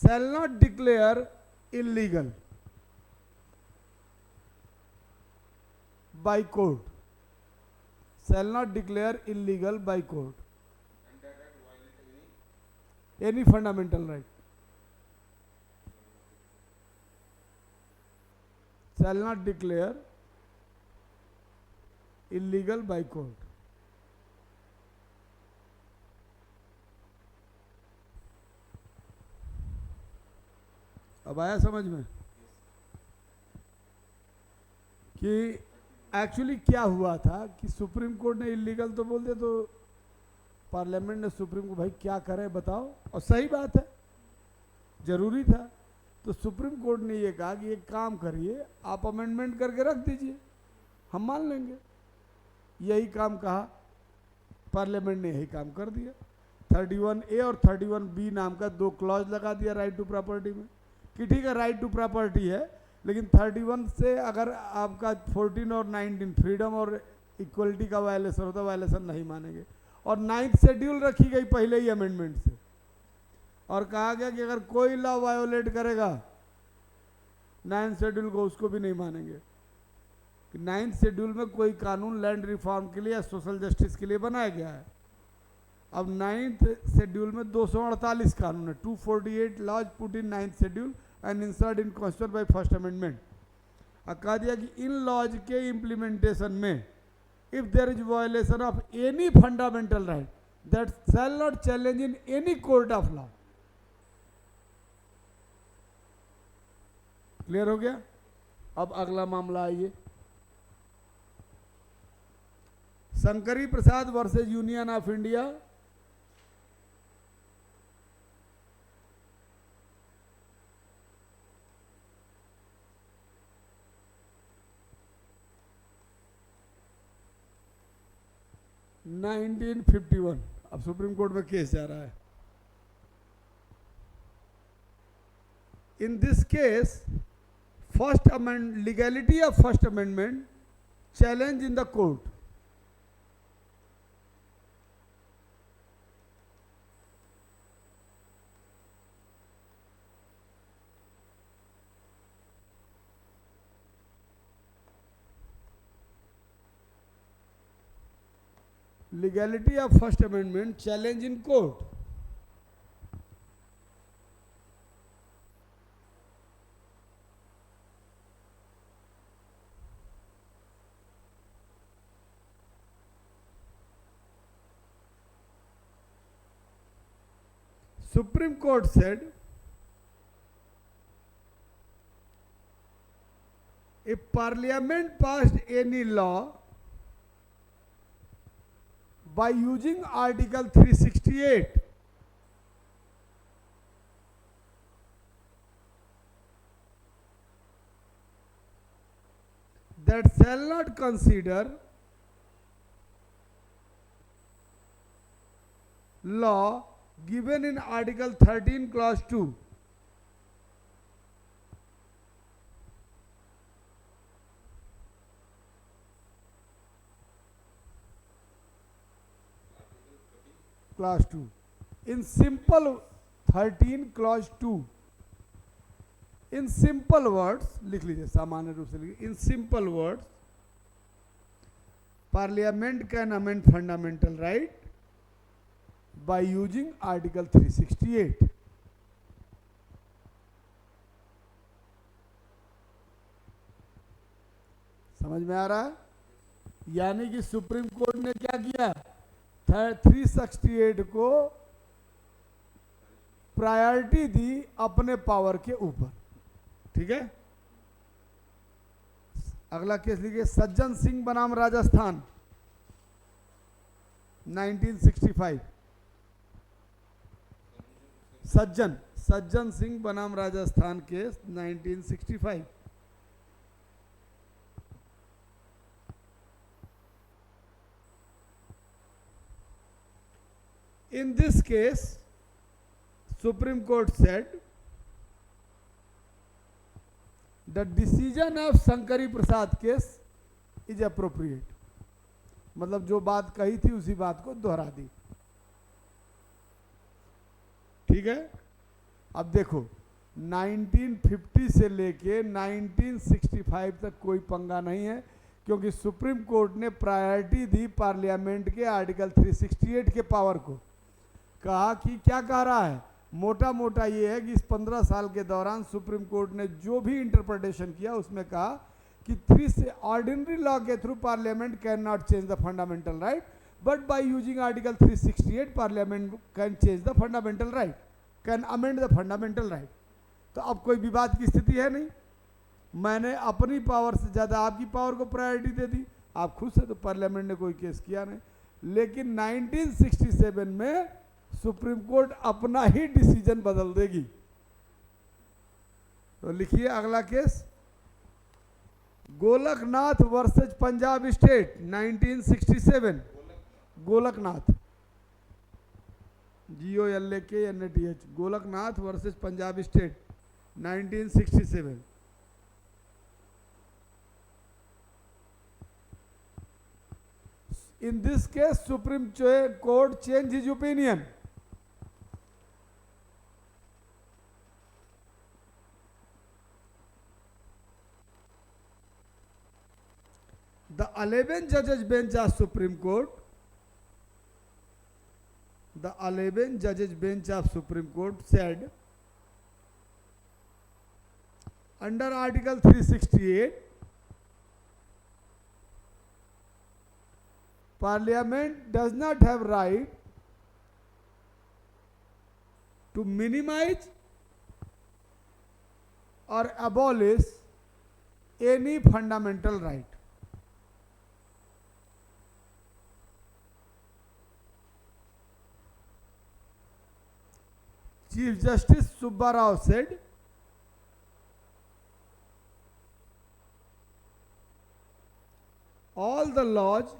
shall not declare illegal by court, shall not declare illegal by court And that act violate any fundamental right, shall not declare illegal by court. अब आया समझ में कि actually क्या हुआ था कि supreme court ने इलीगल तो बोल दिया, तो पार्लियामेंट ने सुप्रीम को भाई क्या करें बताओ, और सही बात है, जरूरी था. तो सुप्रीम कोर्ट ने ये कहा कि एक काम करिए, आप अमेंडमेंट करके रख दीजिए, हम मान लेंगे. यही काम कहा, पार्लियामेंट ने यही काम कर दिया. 31A और 31B नाम का दो क्लॉज लगा दिया राइट टू प्रॉपर्टी में कि ठीक है राइट टू प्रॉपर्टी है, लेकिन 31 से अगर आपका 14 और 19 फ्रीडम और इक्वलिटी का वायलेशन होता, वायलेशन नहीं मानेंगे. और 9th शेड्यूल रखी गई पहले ही अमेंडमेंट से, और कहा गया कि अगर कोई लॉ वायोलेट करेगा 9th शेड्यूल को, उसको भी नहीं मानेंगे. 9th शेड्यूल में कोई कानून लैंड रिफॉर्म के लिए या सोशल जस्टिस के लिए बनाया गया है. अब 9th शेड्यूल में 248 कानून है. 248 laws put in 9th schedule and insert in constitution by first amendment. कहा दिया कि इन लॉज के इम्प्लीमेंटेशन में if there is violation of any fundamental right that shall not challenge in any court of law. Clear हो गया. अब अगला मामला आइए, Shankari Prasad versus union of India. (1951). अब सुप्रीम कोर्ट में केस जा रहा है. In this case first amend legality of first amendment challenge in the court. Legality of First Amendment challenge in court. Supreme Court said if Parliament passed any law by using Article 368, that shall not consider law given in Article 13 clause 2 clause 2 in simple 13 clause 2 in simple words लिख लीजिए, सामान्य रूप से लिखिए, in simple words parliament can amend fundamental right by using Article 368. समझ में आ रहा है? यानी कि सुप्रीम कोर्ट ने क्या किया, 368 को प्रायोरिटी दी अपने पावर के ऊपर। ठीक है, अगला केस लिखिए, सज्जन सिंह बनाम राजस्थान 1965। सज्जन सिंह बनाम Rajasthan case 1965। In this case, Supreme Court said the decision of Shankari Prasad case is appropriate. मतलब जो बात कही थी उसी बात को दोहरा दी। ठीक है, अब देखो 1950 से लेके 1965 तक कोई पंगा नहीं है, क्योंकि सुप्रीम कोर्ट ने प्रायोरिटी दी पार्लियामेंट के आर्टिकल 368 के पावर को। कहा कि क्या कह रहा है, मोटा मोटा ये है कि इस 15 साल के दौरान सुप्रीम कोर्ट ने जो भी इंटरप्रिटेशन किया उसमें कहा कि ऑर्डिनरी लॉ के through parliament can not change the fundamental right, but by using article 368 parliament can change the fundamental right, can amend the fundamental right. तो अब कोई विवाद की स्थिति है नहीं, मैंने अपनी पावर से ज़्यादा आपकी पावर को प्रायोरिटी दे दी, आप खुद से, तो पार्लियामेंट ने कोई केस किया नहीं। लेकिन 1967 में सुप्रीम कोर्ट अपना ही डिसीजन बदल देगी। तो लिखिए अगला case, Golaknath versus Punjab state 1967। Golaknath, GOLAKNATH, Golaknath versus Punjab state 1967। In this case, Supreme Court changed his opinion. The 11 judges bench of Supreme Court, the 11 judges bench of Supreme Court said, under Article 368, Parliament does not have right to minimize or abolish any fundamental right. Chief Justice Subba Rao said, all the laws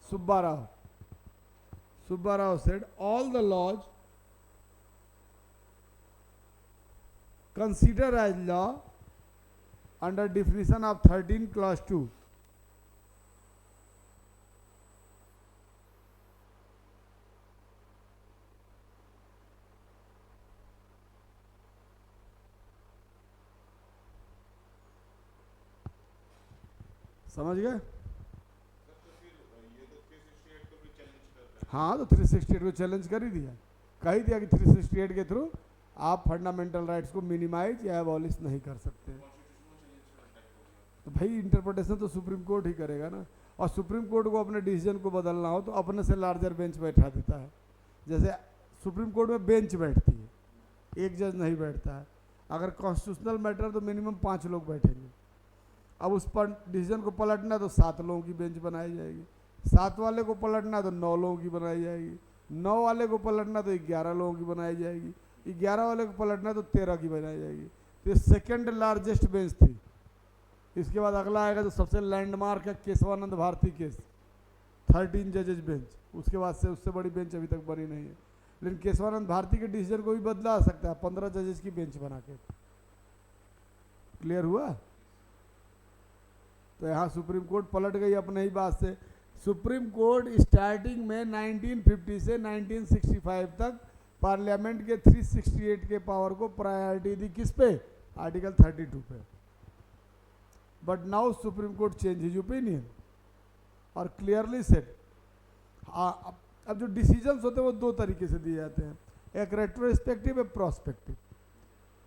Subba Rao said, all the laws considered as law under definition of 13 clause 2 समझ गए? हाँ, तो 368 को challenge कर ही दिया, कह ही दिया कि 368 के थ्रू आप फंडामेंटल राइट्स को मिनिमाइज या एबॉलिश नहीं कर सकते। तो भाई इंटरप्रिटेशन तो सुप्रीम कोर्ट ही करेगा ना, और सुप्रीम कोर्ट को अपने डिसीजन को बदलना हो तो अपने से लार्जर बेंच बैठा देता है। जैसे सुप्रीम कोर्ट में बेंच बैठती है, एक जज नहीं बैठता है। अगर कॉन्स्टिट्यूशनल मैटर तो मिनिमम 5 लोग बैठेंगे, अब उस पर डिसीजन को पलटना तो 7 लोगों की बेंच बनाई जाएगी, 7 वाले को पलटना तो 9 लोगों की बनाई जाएगी, 9 वाले को पलटना तो 11 लोगों की बनाई जाएगी, 11 वाले को पलटना तो 13 की बनाई जाएगी। तो ये सेकेंड लार्जेस्ट बेंच थी। इसके बाद अगला आएगा जो सबसे लैंडमार्क है, केशवानंद भारती केस, 13 जजेज बेंच। उसके बाद से उससे बड़ी बेंच अभी तक बनी नहीं है, लेकिन केशवानंद भारती के डिसीजन को भी बदला सकता है 15 जजेज की बेंच बना के। क्लियर हुआ? तो यहाँ सुप्रीम कोर्ट पलट गई अपने ही बात से। सुप्रीम कोर्ट स्टार्टिंग में 1950 से 1965 तक पार्लियामेंट के 368 के पावर को प्रायोरिटी दी, किस पे? आर्टिकल 32 पे। But now supreme court change his opinion और क्लियरली सेड, अब जो डिसीजंस होते हैं वो 2 तरीके से दिए जाते हैं, एक रेट्रोस्पेक्टिव, एक प्रोस्पेक्टिव।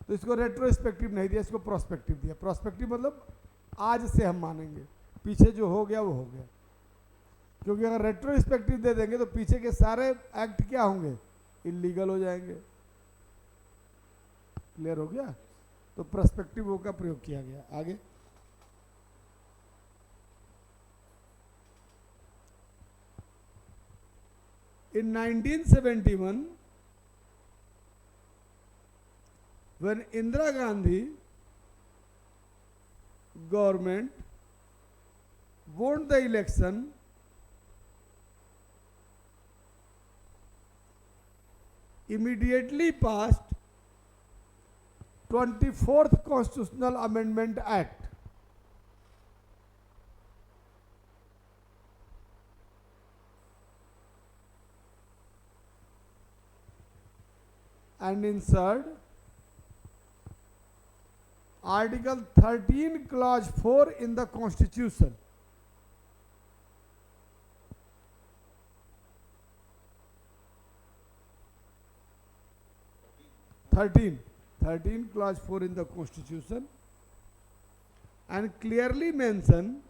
तो इसको रेट्रोस्पेक्टिव नहीं दिया, इसको प्रोस्पेक्टिव दिया। प्रोस्पेक्टिव मतलब आज से हम मानेंगे, पीछे जो हो गया वो हो गया। क्योंकि अगर रेट्रोस्पेक्टिव दे देंगे तो पीछे के सारे एक्ट क्या होंगे? इलीगल हो जाएंगे। क्लियर हो गया? तो प्रोस्पेक्टिव का प्रयोग किया गया। आगे in 1971 when Indira Gandhi government won the election, immediately passed 24th Constitutional Amendment Act, and insert Article 13 Clause 4 in the Constitution. Thirteen Clause 4 in the Constitution, and clearly mention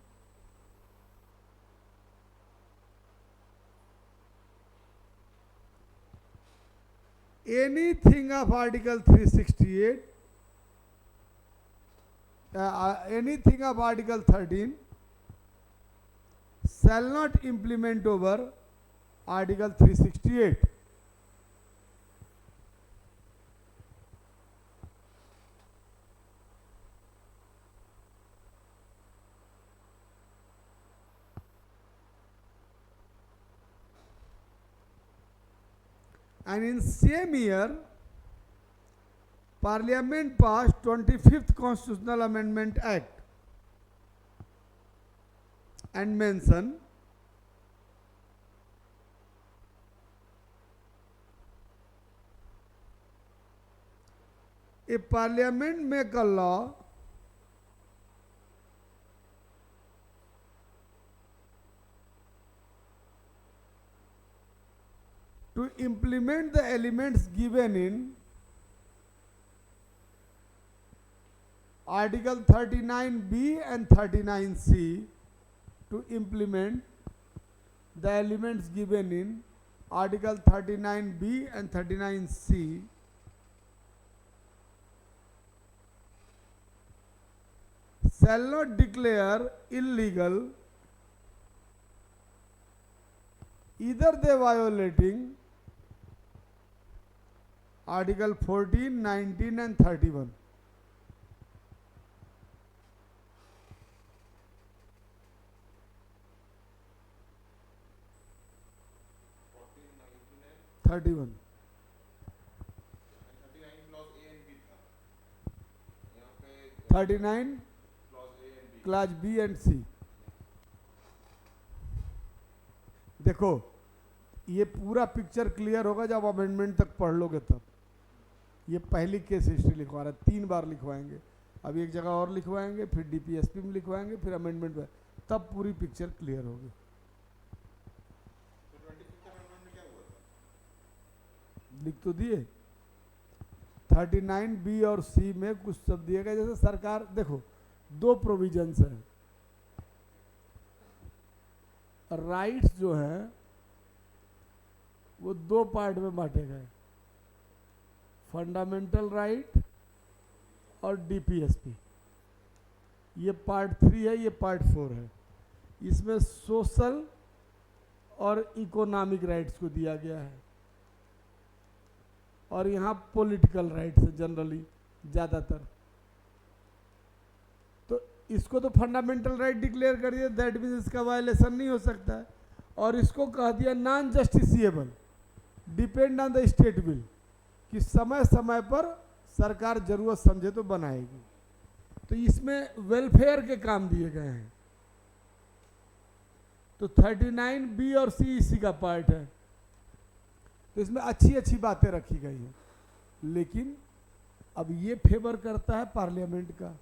anything of Article 368, anything of Article 13 shall not implement over Article 368. And in same year, Parliament passed 25th Constitutional Amendment Act and mention a Parliament make a law to implement the elements given in Article 39B and 39C, to implement the elements given in Article 39B and 39C shall not declare illegal either they violating Article 14, 19 and 31. (31) 39 class B and सी। देखो ये पूरा picture clear होगा जब amendment तक पढ़ लोगे तब। ये पहली केस हिस्ट्री लिखवा रहा है, 3 बार लिखवाएंगे, अब एक जगह और लिखवाएंगे, फिर डीपीएसपी में लिखवाएंगे, फिर अमेंडमेंट में, तब पूरी पिक्चर क्लियर होगी। लिख तो दिए 39 बी और सी में कुछ शब्द दिए गए, जैसे सरकार, देखो 2 प्रोविजंस हैं। राइट्स जो हैं वो 2 पार्ट में बांटे गए, फंडामेंटल राइट और डीपीएसपी। ये पार्ट 3 है, ये पार्ट 4 है। इसमें सोशल और इकोनॉमिक राइट्स को दिया गया है और यहाँ पॉलिटिकल राइट्स है जनरली ज़्यादातर। तो इसको तो फंडामेंटल राइट डिक्लेयर कर दिया, दैट मीन्स इसका वायलेशन नहीं हो सकता है। और इसको कह दिया non justiciable, depend on the state will, कि समय समय पर सरकार जरूरत समझे तो बनाएगी। तो इसमें वेलफेयर के काम दिए गए हैं। तो 39B और C इसी का पार्ट है। तो इसमें अच्छी अच्छी बातें रखी गई हैं, लेकिन अब ये फेवर करता है पार्लियामेंट का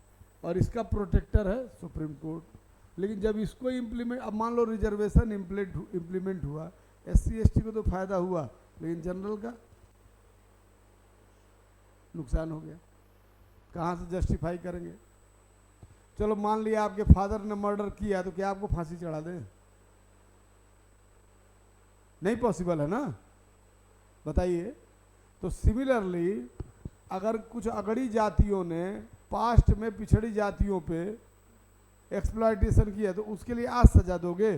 और इसका प्रोटेक्टर है सुप्रीम कोर्ट। लेकिन जब इसको इम्प्लीमेंट, अब मान लो रिजर्वेशन इम्प्लीमेंट हुआ, SC ST को तो फायदा हुआ, लेकिन जनरल का नुकसान हो गया। कहाँ से जस्टिफाई करेंगे? चलो मान लिया आपके फादर ने मर्डर किया, तो क्या आपको फांसी चढ़ा दें? नहीं पॉसिबल है ना, बताइए। तो सिमिलरली अगर कुछ अगड़ी जातियों ने पास्ट में पिछड़ी जातियों पे एक्सप्लॉयटेशन किया, तो उसके लिए आज सजा दोगे?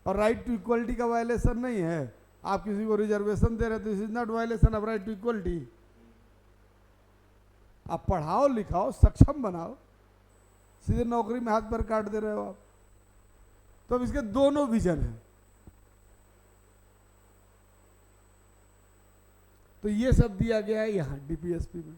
और राइट टू इक्वलिटी का वायलेशन नहीं है। आप किसी को रिजर्वेशन दे रहे हो तो this is not violation of right to equality. आप पढ़ाओ लिखाओ सक्षम बनाओ, सीधे नौकरी में हाथ पर काट दे रहे हो आप। तो अब इसके दोनों विजन हैं। तो ये सब दिया गया है यहाँ DPSP में,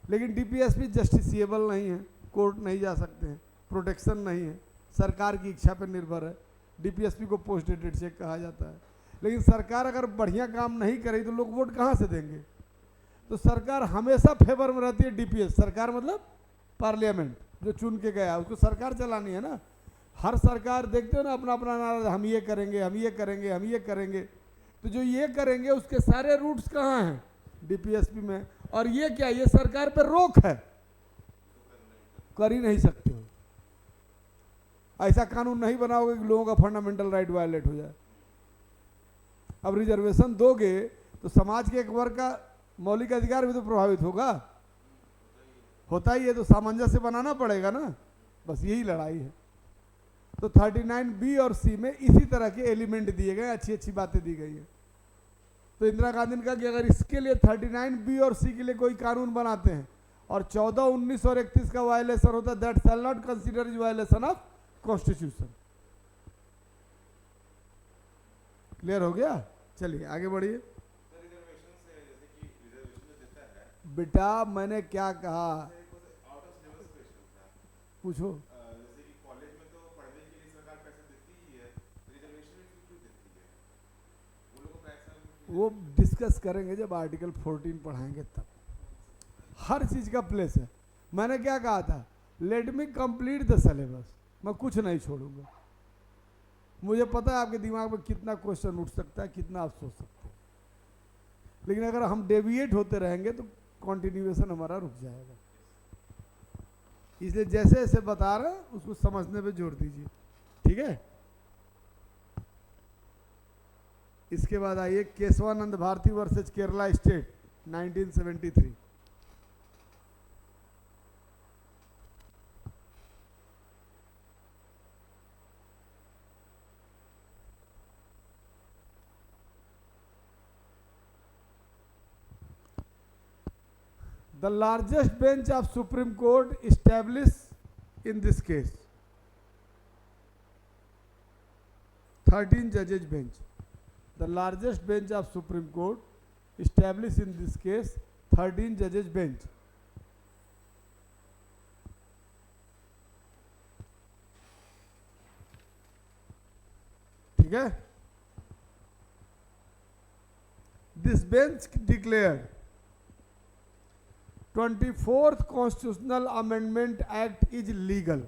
लेकिन DPSP जस्टिसिएबल नहीं है, कोर्ट नहीं जा सकते हैं, प्रोटेक्शन नहीं है, सरकार की इच्छा पर निर्भर है। DPSP को पोस्ट डेटेड चेक कहा जाता है। लेकिन सरकार अगर बढ़िया काम नहीं करेगी तो लोग वोट कहाँ से देंगे? तो सरकार हमेशा फेवर में रहती है DPS। सरकार मतलब पार्लियामेंट जो चुन के गया, उसको सरकार चलानी है ना। हर सरकार देखते हो ना अपना अपना नारा, हम ये करेंगे, हम ये करेंगे, हम ये करेंगे। तो जो ये करेंगे उसके सारे रूट्स कहाँ हैं? DPSP में। और ये क्या, ये सरकार पर रोक है, कर ही नहीं सकते हो। ऐसा कानून नहीं बनाओगे कि लोगों का फंडामेंटल राइट वायलेट हो जाए। अब रिजर्वेशन दोगे तो समाज के एक वर्ग का मौलिक अधिकार भी तो प्रभावित होगा, होता ही है। तो सामंजस्य बनाना पड़ेगा ना, बस यही लड़ाई है। तो 39B और C में इसी तरह के एलिमेंट दिए गए, अच्छी अच्छी बातें दी गई है। तो इंदिरा गांधी ने कहा कि अगर इसके लिए 39B और C के लिए कोई कानून बनाते हैं और 14, 19 और 31 का वायलेशन होता है, that shall not consider is violation of constitution. Clear हो गया? चलिए आगे बढ़िए। बेटा मैंने क्या कहा, पूछो। जैसे कि कॉलेज में तो पढ़ने के लिए सरकार पैसे देती ही है, रिजर्वेशन में क्यों देती है? वो लोगों का ऐसा वो डिस्कस करेंगे जब आर्टिकल 14 पढ़ाएंगे तब। हर चीज का प्लेस है। मैंने क्या कहा था, let me complete the syllabus, मैं कुछ नहीं छोड़ूंगा। मुझे पता है आपके दिमाग में कितना क्वेश्चन उठ सकता है, कितना आप सोच सकते हैं, लेकिन अगर हम डेविएट होते रहेंगे तो कंटिन्यूएशन हमारा रुक जाएगा। इसलिए जैसे जैसे बता रहे हैं उसको समझने पे जोर दीजिए, ठीक है। इसके बाद आइए Kesavananda Bharati versus Kerala state 1973। The largest bench of Supreme Court established in this case, 13 judges bench. The largest bench of Supreme Court established in this case, 13 judges bench. ठीक है? This bench declared 24th Constitutional Amendment Act is legal.